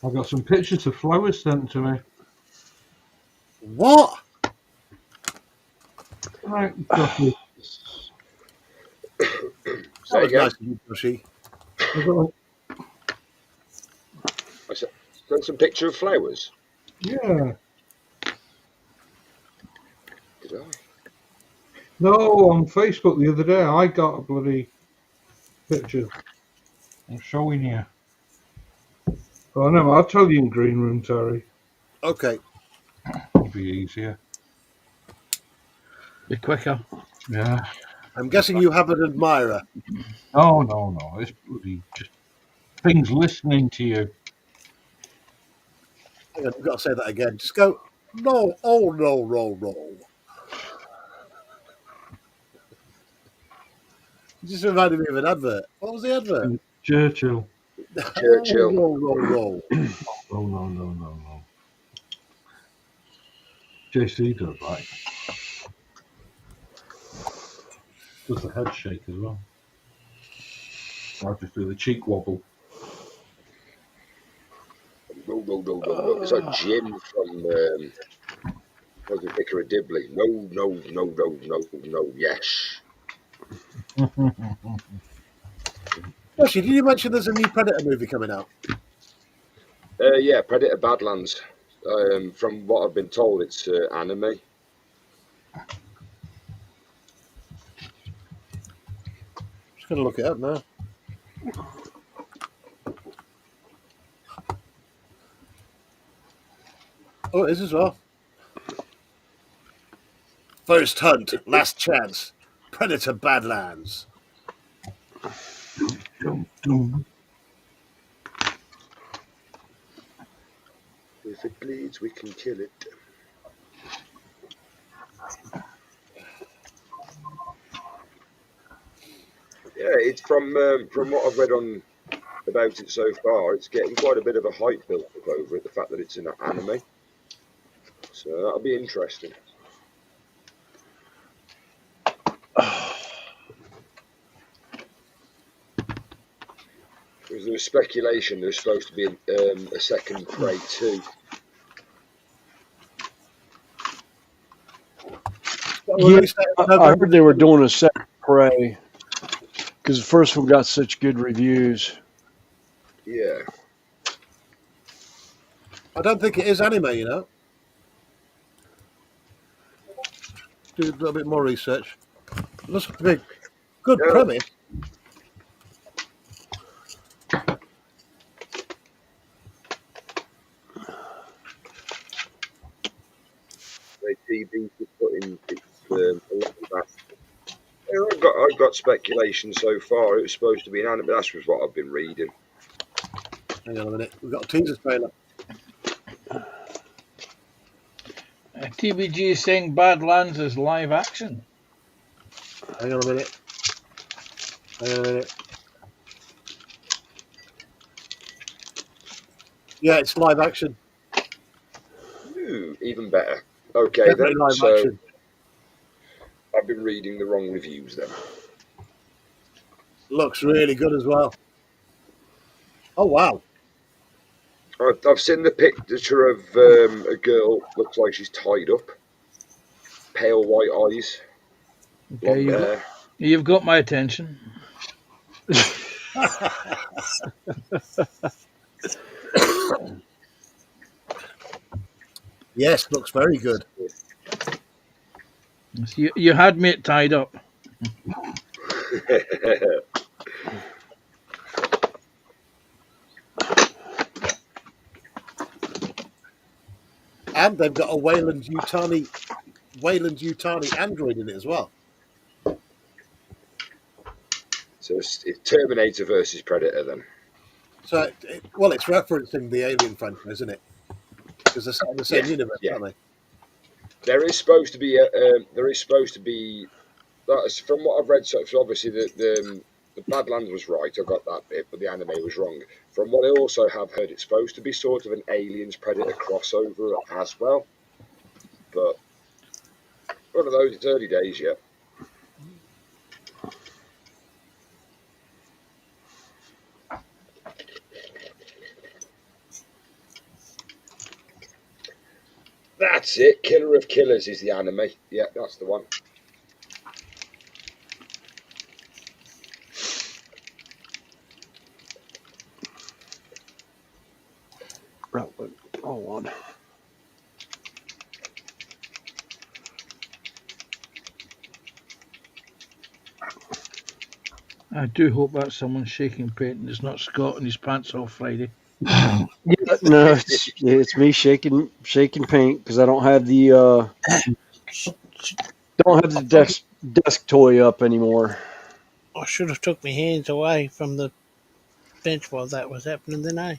I got some pictures of flowers sent to me. What? Right, Joshy. That was nice of you, Joshy. I sent some picture of flowers. Yeah. Did I? No, on Facebook the other day I got a bloody picture. I'm showing you. Oh no, I'll tell you in green room, Terry. Okay. It'll be easier. Be quicker. Yeah. I'm guessing you have an admirer. No. It's bloody just things listening to you. Hang on, I've got to say that again. Just go, no, oh, no. You just reminded me of an advert. What was the advert? Churchill. Churchill. No. No. JC does right. Does the head shake as well. I'll just do the cheek wobble. No. It's like Jim from was it Vicar of Dibley? No. Yes. Actually, did you mention there's a new Predator movie coming out? Yeah, Predator Badlands. From what I've been told, it's anime. gonna look it up now. Oh, it is as well. First hunt, last chance. Predator Badlands. If it bleeds, we can kill it. Yeah, it's from what I've read on about it so far. It's getting quite a bit of a hype built up over it. The fact that it's an anime, so that'll be interesting. There was speculation there's supposed to be a second Prey 2. Yeah, I heard they were doing a second Prey because the first one got such good reviews. Yeah. I don't think it is anime, you know. Do a little bit more research. Looks like a big, good premise. TV to put in a lot of that. I've got speculation so far. It was supposed to be an anime. That's what I've been reading. Hang on a minute. We've got a teaser trailer. TBG is saying Badlands is live action. Hang on a minute. Yeah, it's live action. Ooh, even better. Okay, Definitely then. live So action. I've been reading the wrong reviews then. Looks really good as well. Oh, wow. I've seen the picture of a girl. Looks like she's tied up. Pale white eyes. Okay, you've got my attention. Yes, looks very good. You had me tied up. And they've got a Wayland Yutani android in it as well. So it's Terminator versus Predator then. So, it's referencing the Alien franchise, isn't it? Because they're set in the same universe, aren't they? There is supposed to be that's from what I've read. So obviously the Badlands was right. I got that bit, but the anime was wrong. From what I also have heard, it's supposed to be sort of an Aliens Predator crossover as well. But one of those, it's early days yet. That's it. Killer of Killers is the anime. Yeah, that's the one. Hold on. I do hope that's someone shaking paint and it's not Scott and his pants off Friday. Yeah, no, it's me shaking paint because I don't have the desk toy up anymore. I should have took my hands away from the bench while that was happening, then, eh?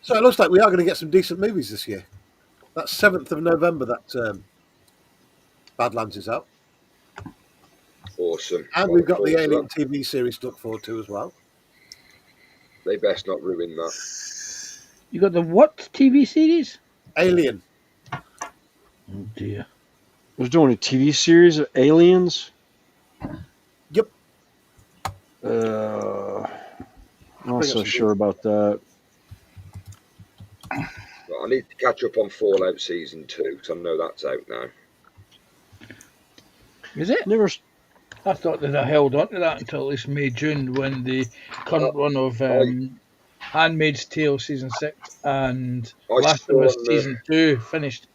So it looks like we are going to get some decent movies this year. That's 7th of November that Badlands is out. Awesome. And we've got the Alien TV series to look forward to as well. They best not ruin that. You got the what TV series? Alien. Oh dear. Was doing a TV series of aliens. Yep. I'm not so sure about that. Well, I need to catch up on Fallout Season 2 because I know that's out now. Is it? Never. I thought that I held on to that until at least May, June when the current run of Handmaid's Tale Season 6 and Last of Us Season 2 finished.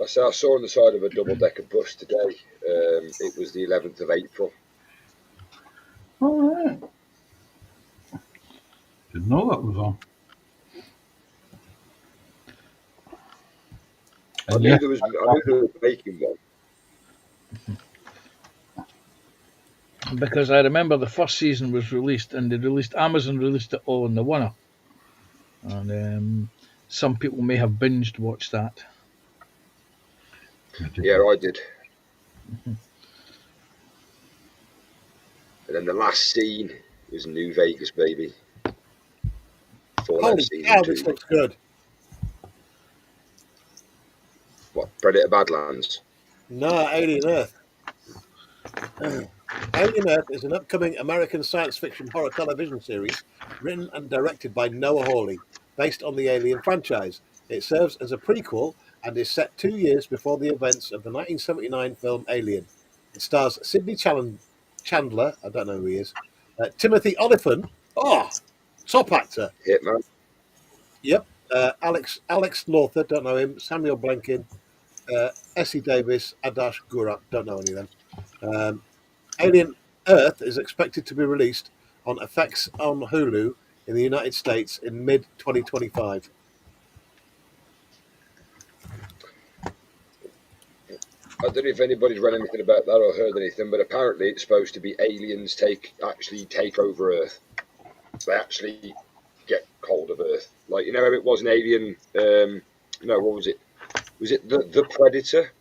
I saw on the side of a double-decker bus today. It was the 11th of April. All right. Didn't know that was on. I And knew yeah, there was making one. Because I remember the first season was released, and Amazon released it all in the winter, and some people may have binged watched that. Yeah, I did. And then the last scene was New Vegas, baby. Fallout Holy season cow, 2. this looks good. What, Predator Badlands? No, Alien Earth. Alien Earth is an upcoming American science fiction horror television series written and directed by Noah Hawley, based on the Alien franchise. It serves as a prequel and is set 2 years before the events of the 1979 film Alien. It stars Sidney Chandler, I don't know who he is, Timothy Olyphant, top actor. Hitman. Yep, Alex Lawther, don't know him, Samuel Blankin, Essie Davis, Adash Gurak, don't know any of them. Alien Earth is expected to be released on FX on Hulu in the United States in mid-2025. I don't know if anybody's read anything about that or heard anything, but apparently it's supposed to be aliens actually take over Earth. They actually get hold of Earth. Like, you know how it was an Alien, no, what was it? Was it the Predator?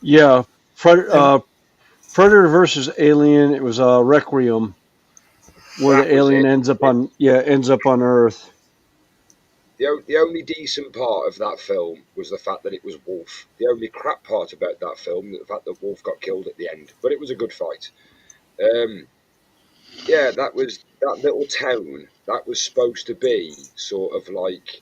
Yeah, Predator versus Alien. It was Requiem, where That the was alien it. ends up on Earth. The only decent part of that film was the fact that it was Wolf. The only crap part about that film was the fact that Wolf got killed at the end. But it was a good fight. Yeah, that little town. That was supposed to be sort of like,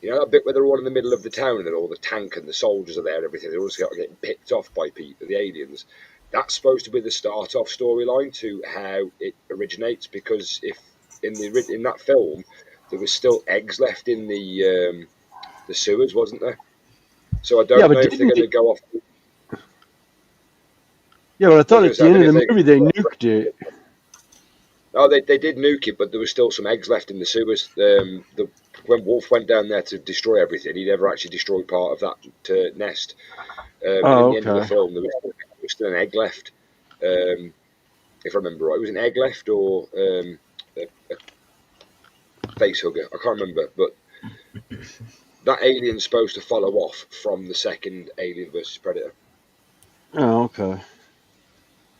you know, that bit where they're all in the middle of the town and all the tank and the soldiers are there and everything. They're all getting picked off by people, the aliens. That's supposed to be the start-off storyline to how it originates. Because if in that film there was still eggs left in the sewers, wasn't there? So I don't know if they're going to go off. Yeah, but I thought at the end of the movie they nuked it. Oh, they did nuke it, but there was still some eggs left in the sewers. When Wolf went down there to destroy everything, he never actually destroyed part of that nest. And in the end of the film, there was still an egg left. If I remember right, it was an egg left or a face hugger. I can't remember, but that alien's supposed to follow off from the second Alien versus Predator. Oh, okay.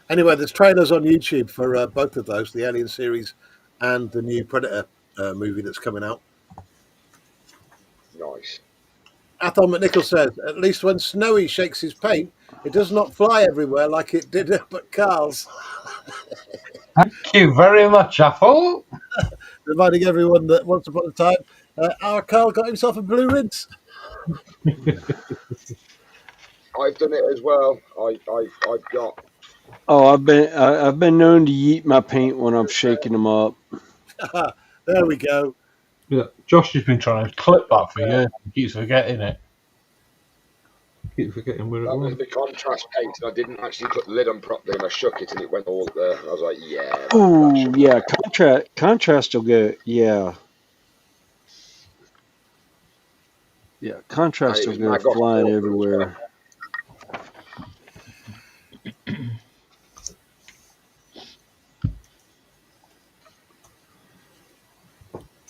Anyway, there's trailers on YouTube for both of those, the Alien series and the new Predator movie that's coming out. Nice. Athol McNichol says, at least when Snowy shakes his paint, it does not fly everywhere like it did up at Carl's. Thank you very much, Apple. Reminding everyone that once upon a time, our Carl got himself a blue rinse. I've done it as well. I've got. Oh, I've been known to yeet my paint when I'm shaking them up. There we go. Yeah, Josh has been trying to clip that for years. He keeps forgetting it. Keep forgetting where it That was. was the contrast paint, and I didn't actually put the lid on properly, and I shook it, and it went all there. And I was like, yeah. Oh, yeah, contrast will go. Yeah, contrast will go flying everywhere.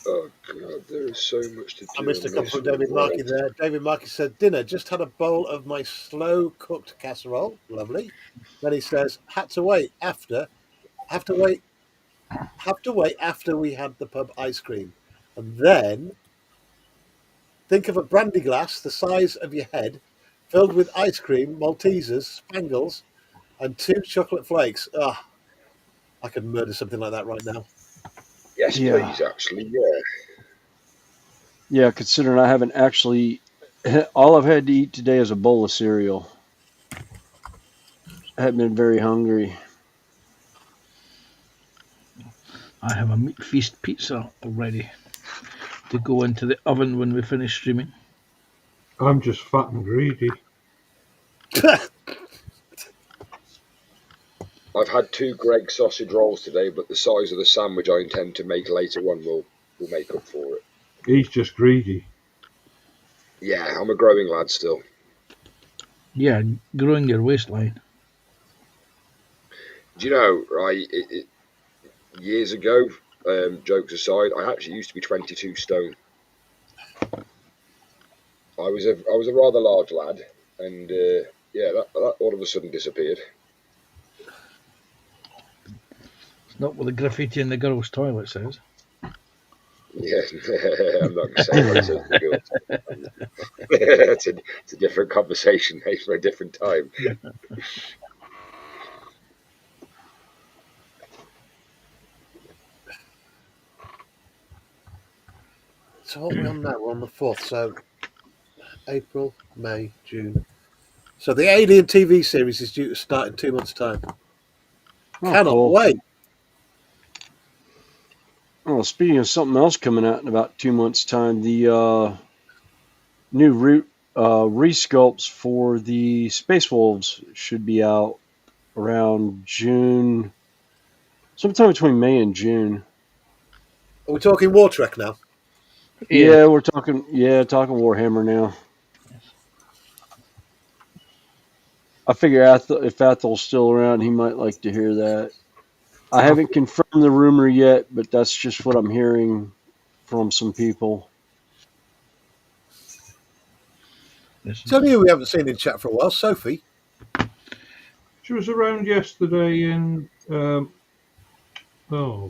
Oh god, there is so much to do. I missed a couple from David Markey there. David Markey said, dinner, just had a bowl of my slow cooked casserole. Lovely. Then he says, have to wait after we had the pub ice cream. And then think of a brandy glass the size of your head, filled with ice cream, Maltesers, Spangles, and 2 chocolate flakes. I could murder something like that right now. Yes, please, actually, yeah. Yeah, considering I haven't actually, all I've had to eat today is a bowl of cereal. I haven't been very hungry. I have a meat feast pizza already to go into the oven when we finish streaming. I'm just fat and greedy. I've had 2 Greg sausage rolls today, but the size of the sandwich I intend to make later on will make up for it. He's just greedy. Yeah, I'm a growing lad still. Yeah, growing your waistline. Do you know, right, years ago, jokes aside, I actually used to be 22 stone. I was a rather large lad, and yeah, that all of a sudden disappeared. It's not what the graffiti in the girls' toilet says. Yeah, I'm not saying what it says in the girls. It's a different conversation, mate, for a different time. So what are we on now? We're on the 4th. So April, May, June. So the Alien TV series is due to start in 2 months' time. Oh, Cannot cool. wait. Well, speaking of something else coming out in about 2 months' time, the new resculpts for the Space Wolves should be out around June, sometime between May and June. Are we talking War Trek now? Yeah, we're talking Warhammer now. I figure if Athel's still around, he might like to hear that. I haven't confirmed the rumor yet, but that's just what I'm hearing from some people. Tell you we haven't seen in chat for a while, Sophie. She was around yesterday in oh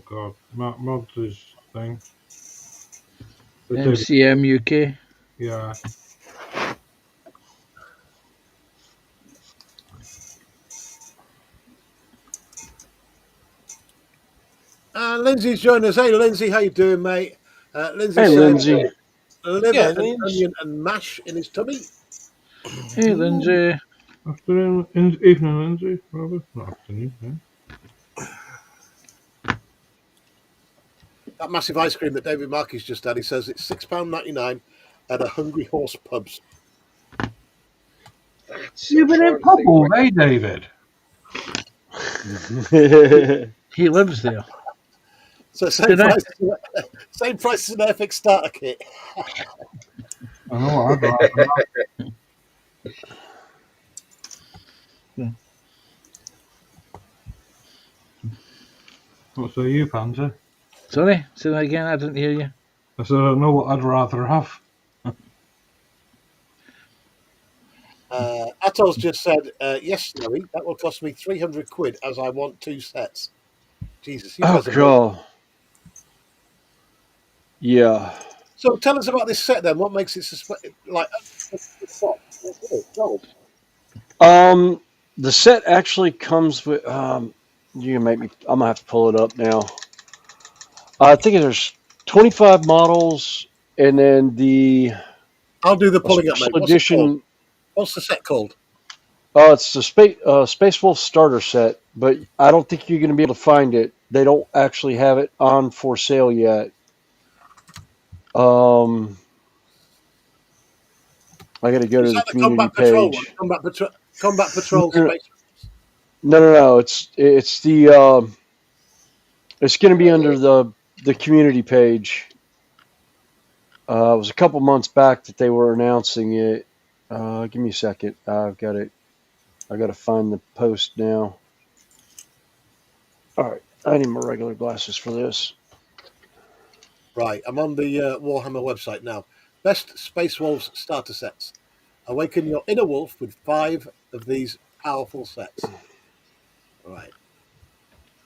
god, Matt Mods' thing. MCM UK. Yeah. Lindsay's joining us. Hey, Lindsay, how you doing, mate? Lindsay Hey, said Lindsay. liver Yeah, and Lindsay. onion and mash in his tummy. Hey, Lindsay. Afternoon, evening, Lindsay, rather. Not afternoon, yeah. That massive ice cream that David Markey's just had, he says it's £6.99 at a Hungry Horse Pubs. You've been in pub all day, David. He lives there. So same price as an Airfix starter kit. I know what I'd rather have. What say you, Pansy? Sorry, say that again. I didn't hear you. I said I know what I'd rather have. Atol's just said, yes, Snowy, that will cost me 300 quid as I want 2 sets. Jesus, you guys are God. Yeah. So tell us about this set then. What makes it like? The set actually comes with. You can make me. I'm gonna have to pull it up now. I think there's 25 models, and then the. I'll do the pulling up, mate. Special edition. What's the set called? Oh, it's the Space Wolf starter set, but I don't think you're going to be able to find it. They don't actually have it on for sale yet. I got to go to the community page. Combat Patrol Space. No. It's the it's going to be under the community page. It was a couple months back that they were announcing it. Give me a second. I've got it. I got to find the post now. All right, I need my regular glasses for this. Right, I'm on the Warhammer website now. Best Space Wolves starter sets. Awaken your inner wolf with 5 of these powerful sets. Right.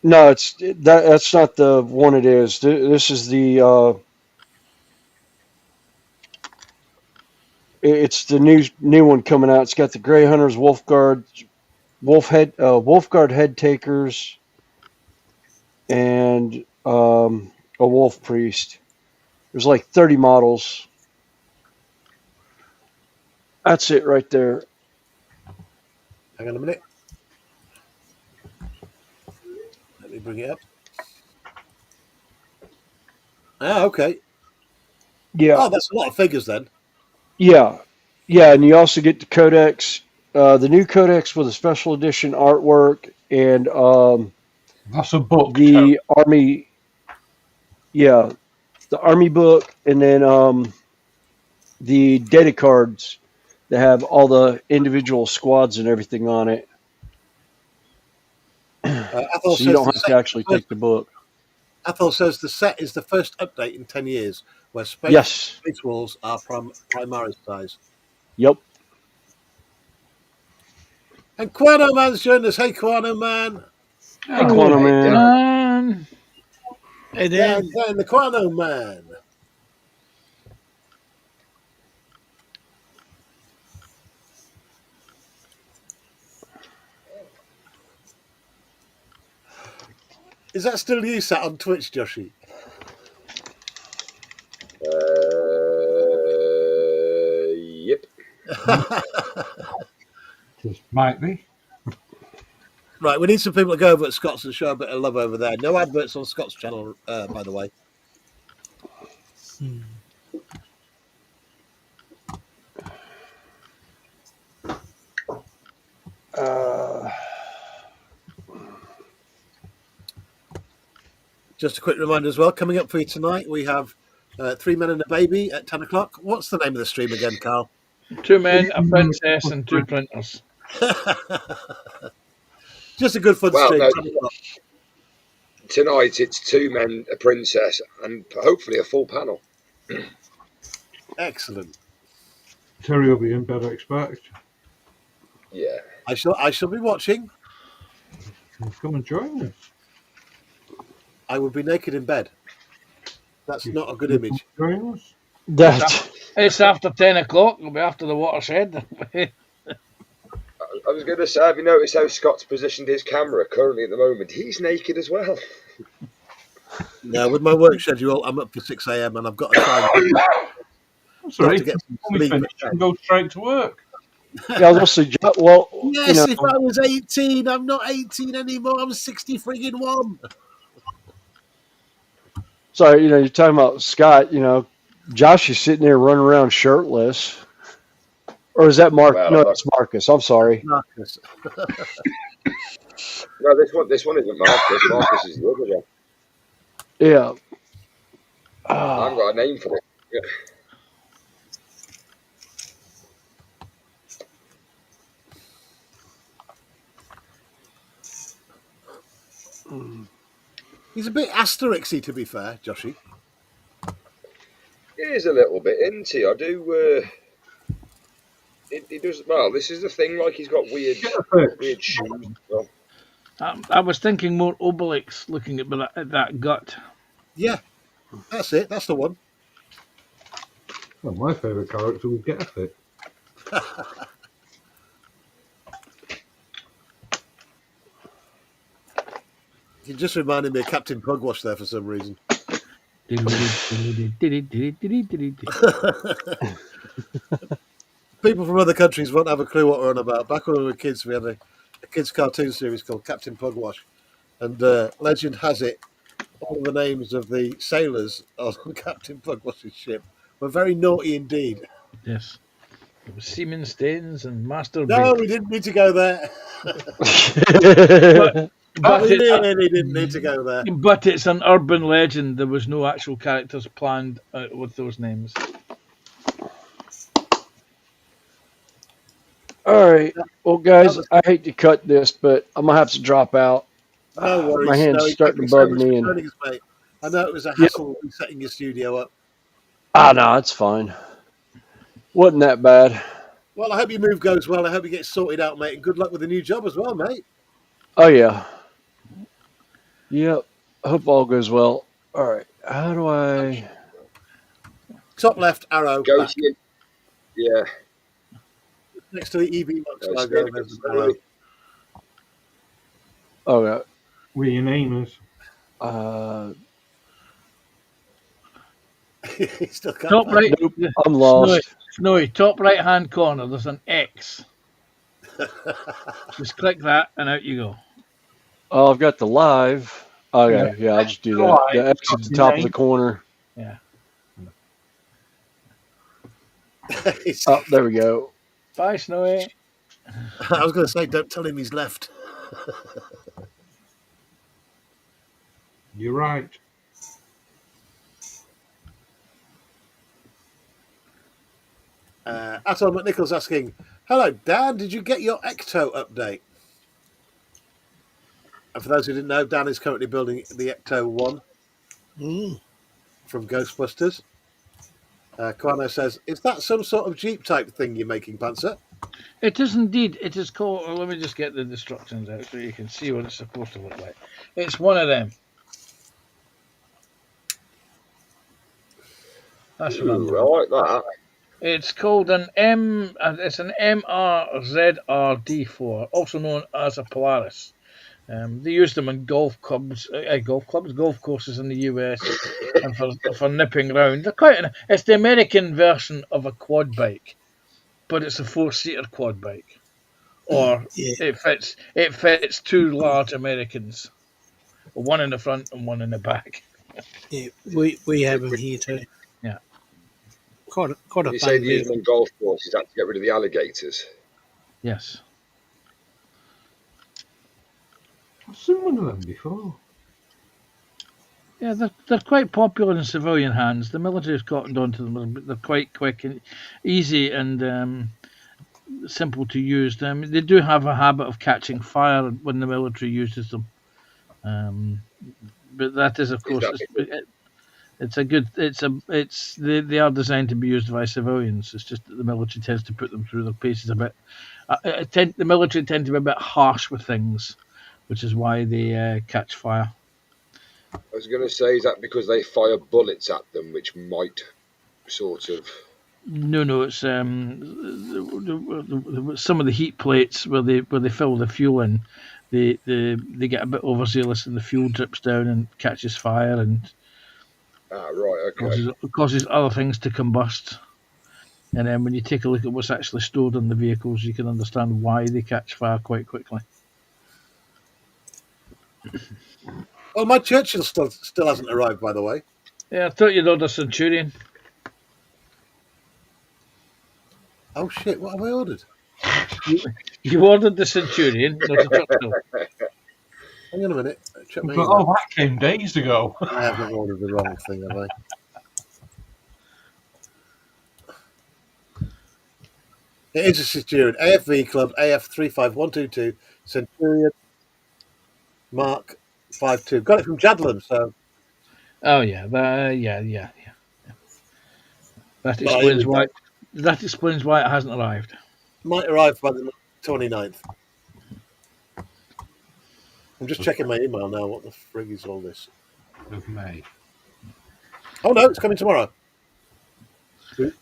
No, that's not the one. It is. This is the. It's the new one coming out. It's got the Grey Hunters, Wolfguard head takers, and a wolf priest. There's like 30 models. That's it right there. Hang on a minute. Let me bring it up. Ah, okay. Yeah. Oh, that's a lot of figures then. Yeah, and you also get the codex. The new codex with a special edition artwork and That's a book. the army. Yeah, the army book, and then the data cards that have all the individual squads and everything on it. Athol So you says don't the have set to actually take the book. Athol says the set is the first update in 10 years where space Yes. walls are primary size. Yep. And Quano Man's joined us. Hey, Quano Man. Hey, Quantum Hey, Man. Man. Hey, Yeah, Dan. the Quano Man. Is that still you sat on Twitch, Joshy? Yep. Just might be. Right, we need some people to go over at Scott's and show a bit of love over there. No adverts on Scott's channel, by the way. Hmm. Just a quick reminder as well, coming up for you tonight, we have Three Men and a Baby at 10 o'clock. What's the name of the stream again, Carl? 2 men, a princess, and 2 printers. Just a good fun Well, stream. no, 10 o'clock. tonight it's 2 men, a princess, and hopefully a full panel. Excellent. Terry will be in bed, I expect. Yeah. I shall be watching. Come and join us. I will be naked in bed. That's not a good image. Join us. That. It's after 10 o'clock. It'll be after the watershed. I was going to say, have you noticed how Scott's positioned his camera currently at the moment? He's naked as well. No, with my work schedule, I'm up for 6 a.m. and I've got to try and Sorry, to get some when we sleep. finish and go straight to work. Yeah, I was also well, Yes, you know, if I was 18, I'm not 18 anymore. I'm 60 friggin' one. sorry, you're talking about Scott. Josh is sitting there running around shirtless, or is that Mark? Well, No, I'm not- it's Marcus. I'm sorry. Marcus. No, this one isn't Marcus. Marcus is the other one. Yeah. I haven't got a name for it. Yeah. He's a bit asterixy, to be fair, Joshy. He is a little bit, isn't he? I do. He does well. This is the thing. Like he's got weird shoes. Well, I was thinking more Obelix looking at that gut. Yeah, that's it. That's the one. Well, my favourite character would get a fit. You just reminded me of Captain Pugwash there for some reason. People from other countries won't have a clue what we're on about. Back when we were kids, we had a kids' cartoon series called Captain Pugwash. And legend has it, all the names of the sailors on Captain Pugwash's ship were very naughty indeed. Yes. It was Seaman Staines and Master No, Big. we didn't need to go there. But we it's, really didn't need to go there. but it's an urban legend. There was no actual characters planned with those names. All right. Well, guys, I hate to cut this, but I'm gonna have to drop out. No worries. My hand's no, starting to thank you so bug much me. for And joining us, mate. I know it was a hassle resetting your studio up. no, it's fine. Wasn't that bad. Well, I hope your move goes well. I hope you get sorted out, mate. And good luck with the new job as well, mate. Oh yeah. Yep. I hope all goes well. All right. How do I? Top left arrow. go Back. to your, yeah. Next to the EV Lux No, logo, slowly, there's an slowly. arrow. Oh yeah. Where your name is. He still can't Top find right. Nope. I'm lost. Snowy, top right hand corner, there's an X. Just click that and out you go. Oh, I've got the live. Okay, yeah, I'll just do that. The X at the top of the corner. Yeah. it. Oh, there we go. Bye, Snowy. I was going to say, don't tell him he's left. You're right. Atom McNichols asking, hello, Dan, did you get your Ecto update? And for those who didn't know, Dan is currently building the Ecto 1 Mm. from Ghostbusters. Kwano says, is that some sort of Jeep type thing you're making, Panzer? It is indeed. It is called. Let me just get the instructions out so you can see what it's supposed to look like. It's one of them. That's what I'm Ooh, I doing. like that. It's called an M. It's an MRZRD4, also known as a Polaris. They use them in golf courses in the US, and for nipping around. They're quite. It's the American version of a quad bike, but it's a 4-seater quad bike, or Yeah, it fits two large Americans, one in the front and one in the back. yeah. We have them here too. Yeah. Quite a You say fun they use them vehicle. on golf courses to get rid of the alligators. Yes. I've seen one of them before. Yeah, they're quite popular in civilian hands. The military's gotten onto them. They're quite quick and easy and simple to use. They do have a habit of catching fire when the military uses them. But that is, of Is course, that because, they are designed to be used by civilians. It's just that the military tends to put them through their paces a bit. The military tend to be a bit harsh with things, which is why they catch fire. I was going to say, is that because they fire bullets at them, which might sort of... No, it's some of the heat plates where they fill the fuel in. They get a bit overzealous and the fuel drips down and catches fire and right, okay. causes other things to combust. And then when you take a look at what's actually stored in the vehicles, you can understand why they catch fire quite quickly. Well, my Churchill still hasn't arrived, by the way. Yeah, I thought you'd order Centurion. Oh, shit, what have I ordered? You ordered the Centurion, not a Churchill. Hang on a minute. Check my But, email. oh, that came days ago. I haven't ordered the wrong thing, have I? It is a Centurion. AFV Club, AF35122, Centurion, Mark 52. Got it from Jadlam, so... Oh yeah, yeah. That Well, explains here we why. go. That explains why it hasn't arrived. Might arrive by the 29th. I'm just checking my email now. What the frig is all this? Of May. Oh, no, it's coming tomorrow.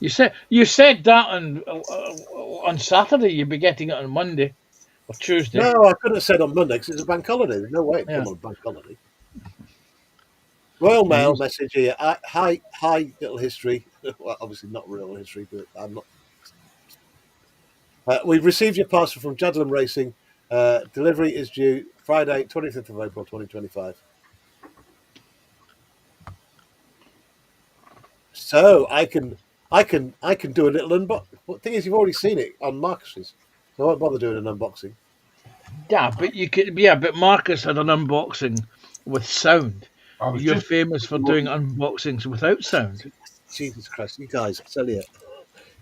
You said that on Saturday. You'd be getting it on Monday or Tuesday. No, I couldn't have said on Monday because it's a bank holiday. There's no way it'd Yeah. come on a bank holiday. Royal Mail Yes. message here. Hi, little history. Well, obviously not real history, but I'm not. We've received your parcel from Jadlam Racing. Delivery is due Friday, 25th of April, 2025. So I can do a little unbox. The thing is, you've already seen it on Marcus's, so I won't bother doing an unboxing. Yeah, but you could. Yeah, but Marcus had an unboxing with sound. I was You're just famous for doing unboxings without sound. Jesus Christ, you guys! I tell you,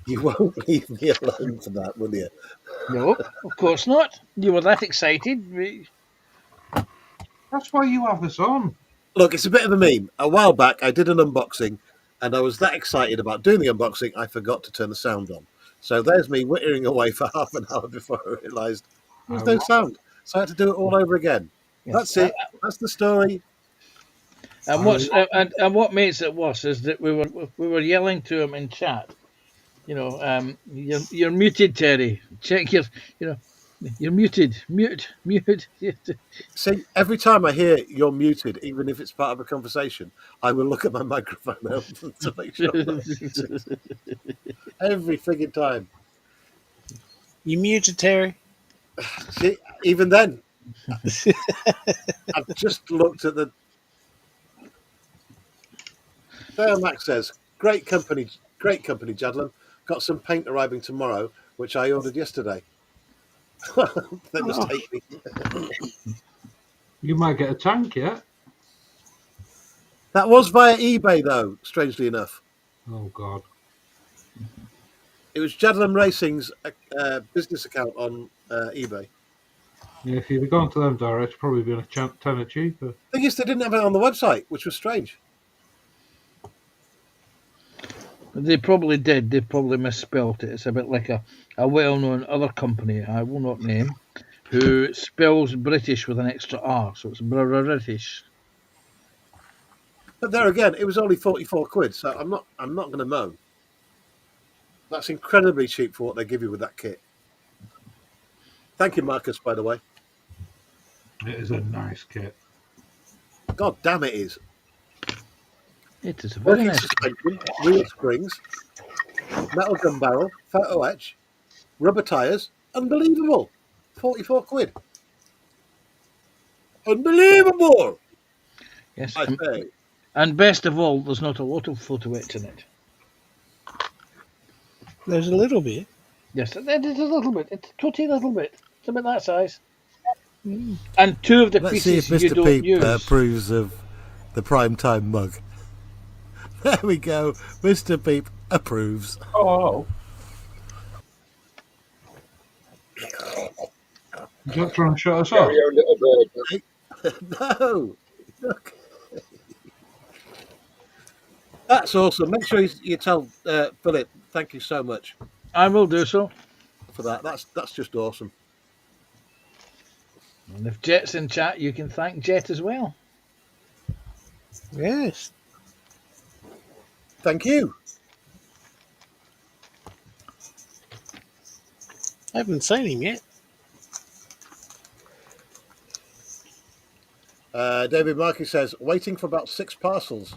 you won't leave me alone for that, will you? No, of course not. You were that excited. That's why you have this on. Look, it's a bit of a meme. A while back, I did an unboxing, and I was that excited about doing the unboxing, I forgot to turn the sound on. So there's me wittering away for half an hour before I realised there was no sound. So I had to do it all over again. That's it. That's the story. And what makes it worse is that we were yelling to him in chat. You're muted, Terry. Check you're muted. Mute. See, every time I hear you're muted, even if it's part of a conversation, I will look at my microphone open to make sure I'm not muted. Every frigging time. You muted, Terry? See, even then, I've just looked at the. Dale Max says, great company, Jadlam. Got some paint arriving tomorrow, which I ordered yesterday. They must hate me. You might get a tank, yeah? That was via eBay, though, strangely enough. Oh, God. It was Jadlam Racing's business account on eBay. Yeah, if you'd have gone to them direct, it's probably been a tenner cheaper. Thing is, they didn't have it on the website, which was strange. They probably did. They probably misspelt it. It's a bit like a well-known other company, I will not name, who spells British with an extra R, so it's British. But there again, it was only 44 quid, so I'm not going to moan. That's incredibly cheap for what they give you with that kit. Thank you, Marcus, by the way. It is a nice kit. God damn it is. It is a very Working nice. suspension, real springs, metal gun barrel, photo etch, rubber tyres. Unbelievable. 44 quid. Unbelievable, Yes, I say. and best of all, there's not a lot of photo etch in it. There's a little bit. Yes, it is a little bit. It's a totally little bit. It's about that size. Mm. And two of the Let's see pieces if you Mr. don't Peep use. approves of the prime time mug. There we go. Mr. Peep approves. Oh. Is that trying to shut us Get up? your own little bird. No. Look. That's awesome. Make sure you tell Philip. Thank you so much I will do so. for that. That's just awesome. And if Jet's in chat, you can thank Jet as well. Yes. Thank you. I haven't seen him yet. David Markey says, waiting for about 6 parcels.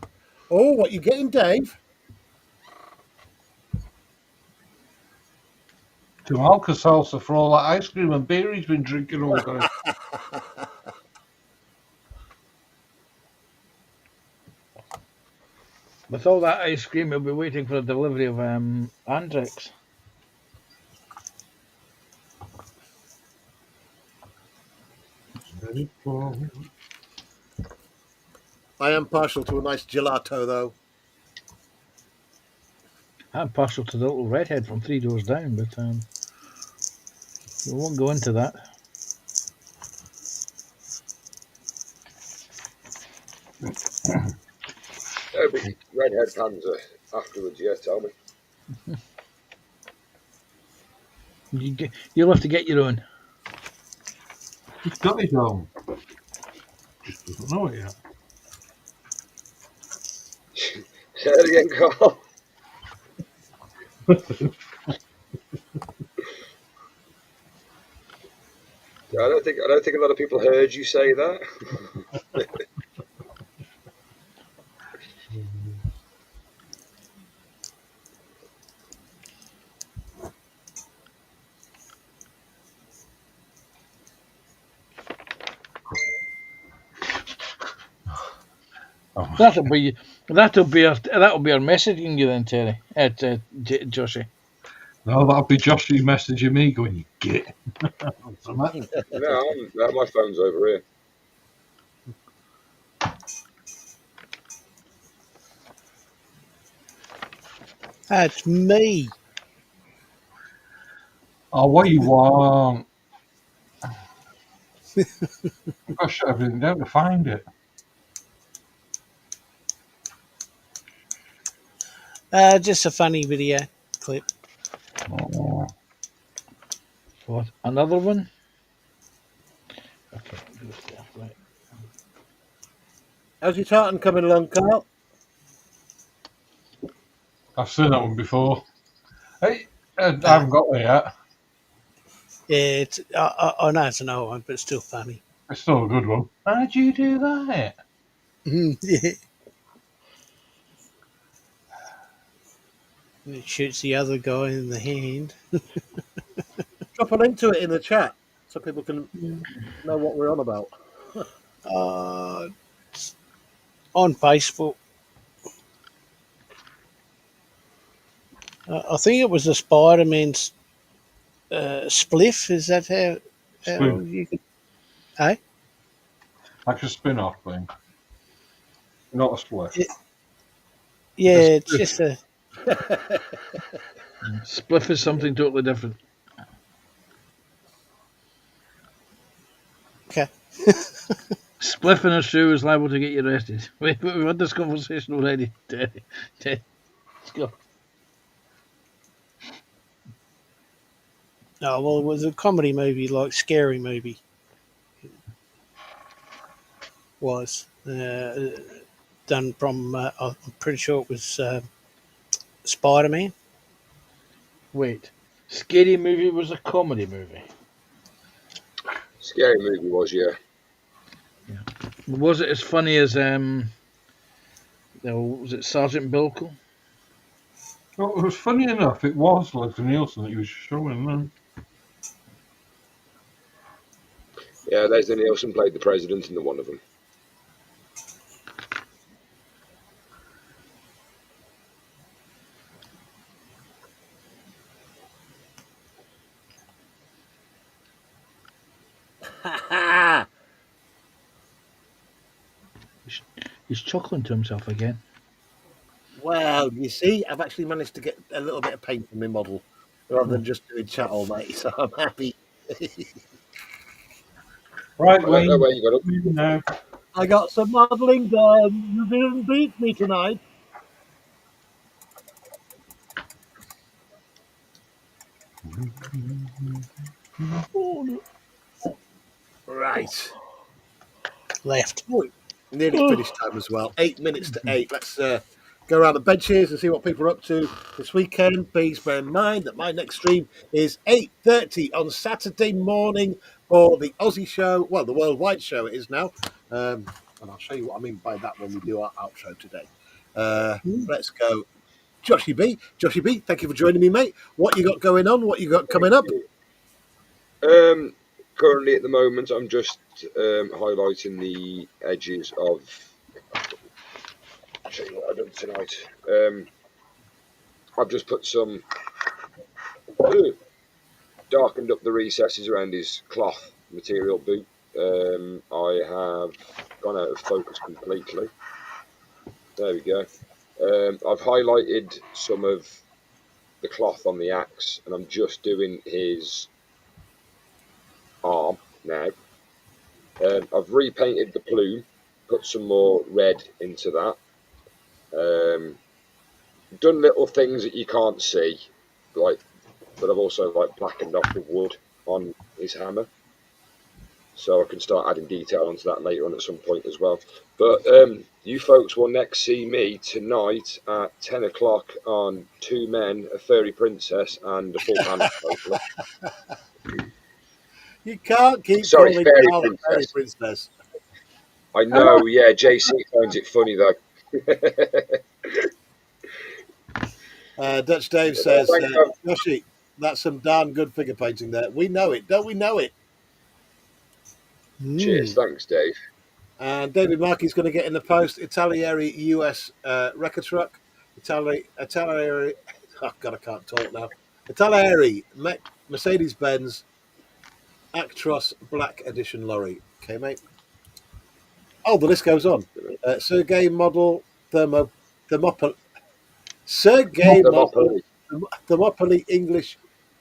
Oh, what you getting, Dave? To Alka-Seltzer for all that ice cream and beer he's been drinking all day. With all that ice cream, we'll be waiting for the delivery of Andrex. I am partial to a nice gelato, though. I'm partial to the little redhead from 3 Doors Down, but we won't go into that. There'll be redhead Panzer afterwards, yeah, tell me. You'll have to get your own. He's got his own. Just doesn't know it yet. Say that again, Carl. I don't think a lot of people heard you say that. That'll be our messaging you then, Terry. Joshy. No, that'll be Joshy messaging me going, you git. No, my phone's over here. That's me. Oh, what you want? Gosh, I've been down to find it. Just a funny video clip. Oh. What? Another one? Okay, right. How's your tartan coming along, Carl? I've seen that one before. Hey, I haven't got there yet. Yeah, it's, I know it's an old one, but it's still funny. It's still a good one. How'd you do that? Yeah. And it shoots the other guy in the hand. Drop a link to it in the chat so people can know what we're on about. On Facebook. I think it was the Spider-Man Spliff, is that how Spin, you could... Eh? like a spin-off thing, not a split. Yeah, A it's spliff. just a... Spliff is something totally different. Okay. Spliff in a shoe is liable to get you arrested. We've had this conversation already. Let's go. No, well, it was a comedy movie, like Scary Movie. Was done from, I'm pretty sure it was Spider-Man. Wait. Scary Movie was a comedy movie. Scary movie was, yeah. Was it as funny as was it Sergeant Bilko? Well, it was funny enough. It was Leslie Nielsen that he was showing them. Yeah, Leslie Nielsen played the president in the one of them. He's chuckling to himself again. Well, you see, I've actually managed to get a little bit of paint from my model rather than just doing chat all night, so I'm happy. Right, I don't know Wayne. where you got up. Now. I got some modelling done. You didn't beat me tonight. Right. Left. Nearly finished time as well. 8 minutes to 8. Let's go around the benches and see what people are up to this weekend. Please bear in mind that my next stream is 8:30 on Saturday morning for the Aussie show. Well, the worldwide show it is now. And I'll show you what I mean by that when we do our outro today. Let's go. Joshy B. Joshy B, thank you for joining me, mate. What you got going on? What you got coming up? Currently, at the moment, I'm just highlighting the edges of. I'll show you what I've done tonight. I've just put some darkened up the recesses around his cloth material boot. I have gone out of focus completely. There we go. I've highlighted some of the cloth on the axe, and I'm just doing his arm now. I've repainted the plume, put some more red into that. Done little things that you can't see, like, but I've also like blackened off the wood on his hammer, so I can start adding detail onto that later on at some point as well. But you folks will next see me tonight at 10 o'clock on Two Men, a Fairy Princess, and a Full Hand. Hopefully. You can't keep Sorry, calling Fairy Carl a Princess. fairy princess. I know, yeah. JC finds it funny though. Dutch Dave says, Yoshi, that's some darn good figure painting there. We know it, don't we know it? Cheers, thanks, Dave. And David Markey's going to get in the post. Italieri US record truck. Italieri. Oh God, I can't talk now. Italieri Mercedes-Benz Actros Black Edition lorry. Okay, mate. Oh, the list goes on. Sergei model Thermopylae. Sergei model Thermopylae English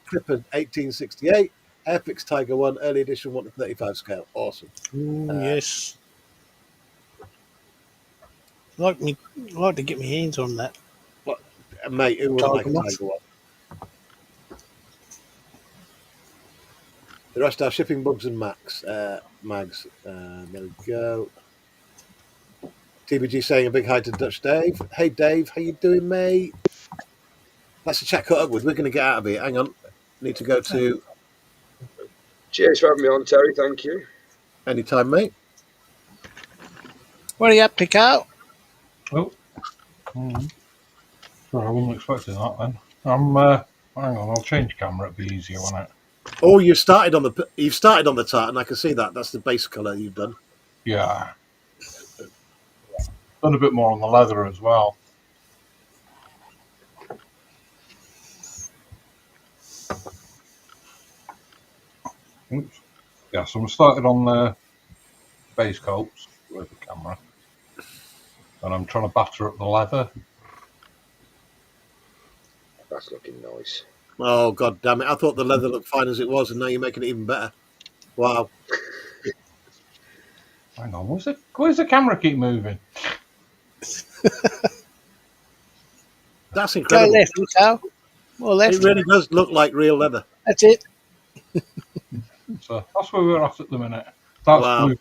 Clipper 1868. Airfix Tiger 1 early edition 1 to 35 scale. Awesome. Yes. I'd like to get my hands on that. Mate, who wouldn't like a Tiger Tiger 1? The rest are shipping bugs and mags. There we go. TBG saying a big hi to Dutch Dave. Hey Dave, how you doing, mate? That's a chat cut up with. We're going to get out of here. Hang on. Need to go to. Cheers for having me on, Terry. Thank you. Anytime, mate. What are you up to, Carl? Oh. Sorry, I wasn't expecting that then. Hang on, I'll change camera. It'll be easier, won't it? Oh, you've started on the tartan. I can see that. That's the base colour you've done. Yeah. Done a bit more on the leather as well. podcast. I'm started on the base coats with the camera, and I'm trying to batter up the leather. That's looking nice. Oh, God damn it. I thought the leather looked fine as it was, and now you're making it even better. Wow. Hang on, where's the camera keep moving? That's Go incredible. left, Carl. Or left. It really does look like real leather. That's it. So that's where we're at the minute. That's Wow.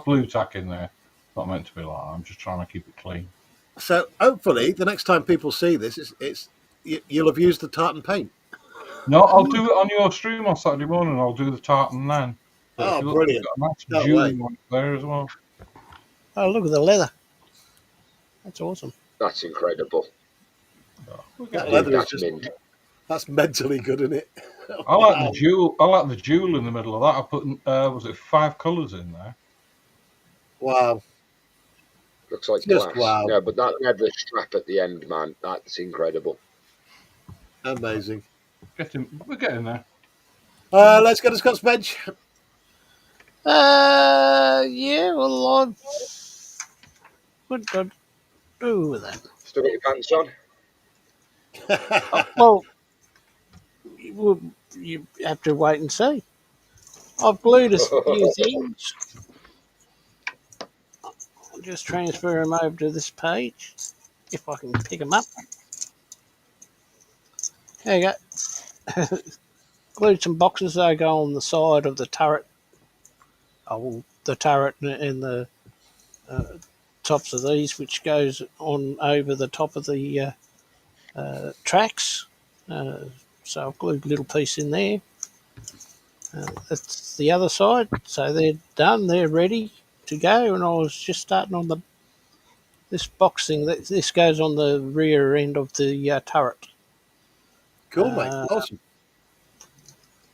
blue tack in there. Not meant to be like that. I'm just trying to keep it clean. So hopefully the next time people see this, you'll have used the tartan paint. No, I'll do it on your stream on Saturday morning. I'll do the tartan then. But Oh, if you look, brilliant. we've got a No nice jewelry one there as well. Oh, look at the leather. That's awesome. That's incredible. So we're That getting leather there. is just, that's mentally good, isn't it? I like the jewel. I like the jewel in the middle of that. I put was it 5 colours in there? Wow. Looks like Just glass. wow. No, but that leather strap at the end, man, that's incredible. Amazing. We're getting there. Let's go to Scott's bench. Yeah, well, what did I do with that? Still got your pants on? Well, you have to wait and see. I've glued a few things. I'll just transfer them over to this page, if I can pick them up. There you go. Glued some boxes that go on the side of the turret. Oh, the turret and the tops of these, which goes on over the top of the tracks. So I've glued a little piece in there. That's the other side. So they're done. They're ready to go. And I was just starting on this box thing. This goes on the rear end of the turret. Cool, mate. Awesome.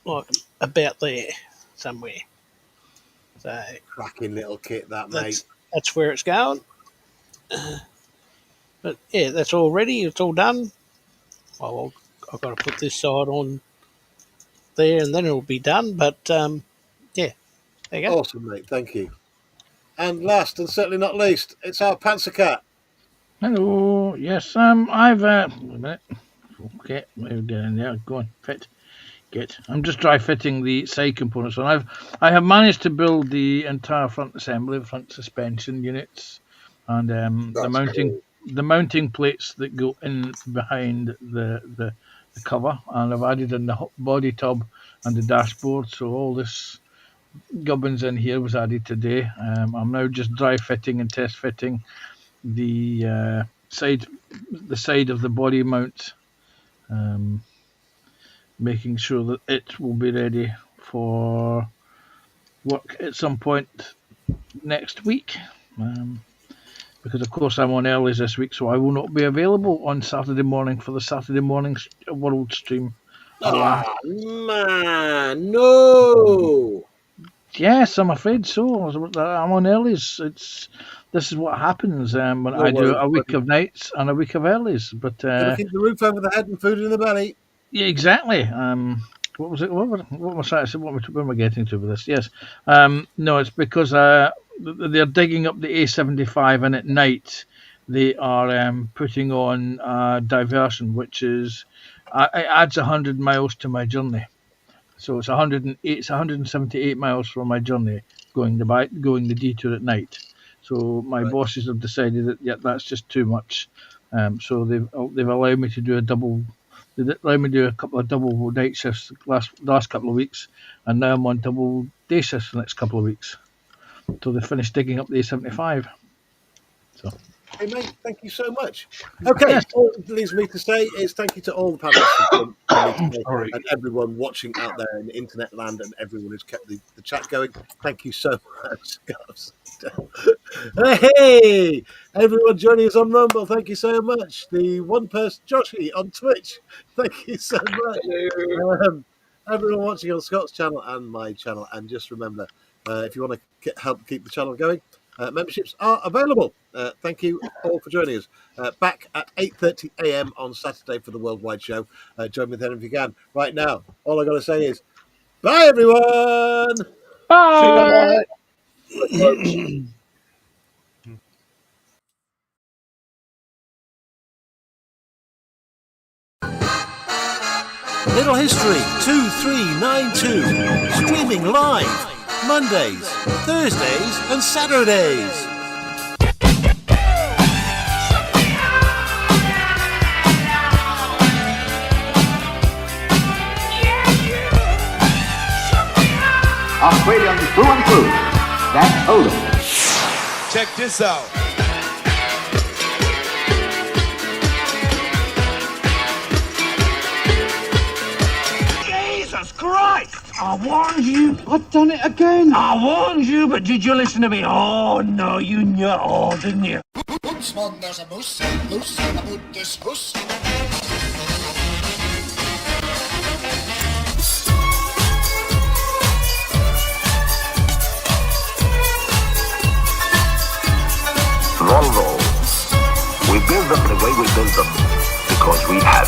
Like about there somewhere. So Cracking little kit, that, mate. that's where it's going. But yeah, that's all ready. It's all done. Well, I've got to put this side on there, and then it'll be done. But yeah, there you go. Awesome, mate. Thank you. And last and certainly not least, it's our Panzer Cat. Hello. Yes, I've wait a minute. Okay, we're down there. Go on, fit. Get. I'm just dry fitting the side components on. I have managed to build the entire front assembly, front suspension units, and the mounting plates that go in behind the cover, and I've added in the body tub and the dashboard. So all this gubbins in here was added today. I'm now just dry fitting and test fitting the side of the body mount. Making sure that it will be ready for work at some point next week. Because, of course, I'm on earlys this week, so I will not be available on Saturday morning for the Saturday morning World stream. Oh, man, no. Yes, I'm afraid so. I'm on earlys. This is what happens when I do a week of nights and a week of earlys. But Gotta keep the roof over the head and food in the belly. yeah, exactly. What was it? What was I saying? What am I getting to with this? Yes. No, it's because they're digging up the A75, and at night they are putting on diversion, which is it adds 100 miles to my journey. So it's 108. It's 178 miles for my journey going the detour at night. So my bosses have decided that that's just too much. So they've allowed me to do a double. They allowed me to do a couple of double night shifts last couple of weeks, and now I'm on double day shifts the next couple of weeks until they finish digging up the A75. So. Hey, mate, thank you so much. Okay, yes. All it leaves me to say is thank you to all the panelists and everyone watching out there in the internet land and everyone who's kept the chat going. Thank you so much, guys. Hey, everyone joining us on Rumble, thank you so much. The one person, Joshi, on Twitch, thank you so much. Everyone watching on Scott's channel and my channel, and just remember, if you want to help keep the channel going, memberships are available. Thank you all for joining us. Back at 8:30 a.m. on Saturday for the Worldwide Show. Join me then if you can. Right now, all I got to say is, bye, everyone! Bye. Little History 2392. Streaming live Mondays, Thursdays, and Saturdays. Australian through and through. That's Odom. Check this out. Jesus Christ! I warned you. I've done it again. I warned you, but did you listen to me? Oh, no, you knew it all, didn't you? Woodsman, there's a moose loose about this house. Volvo. We build them the way we build them because we have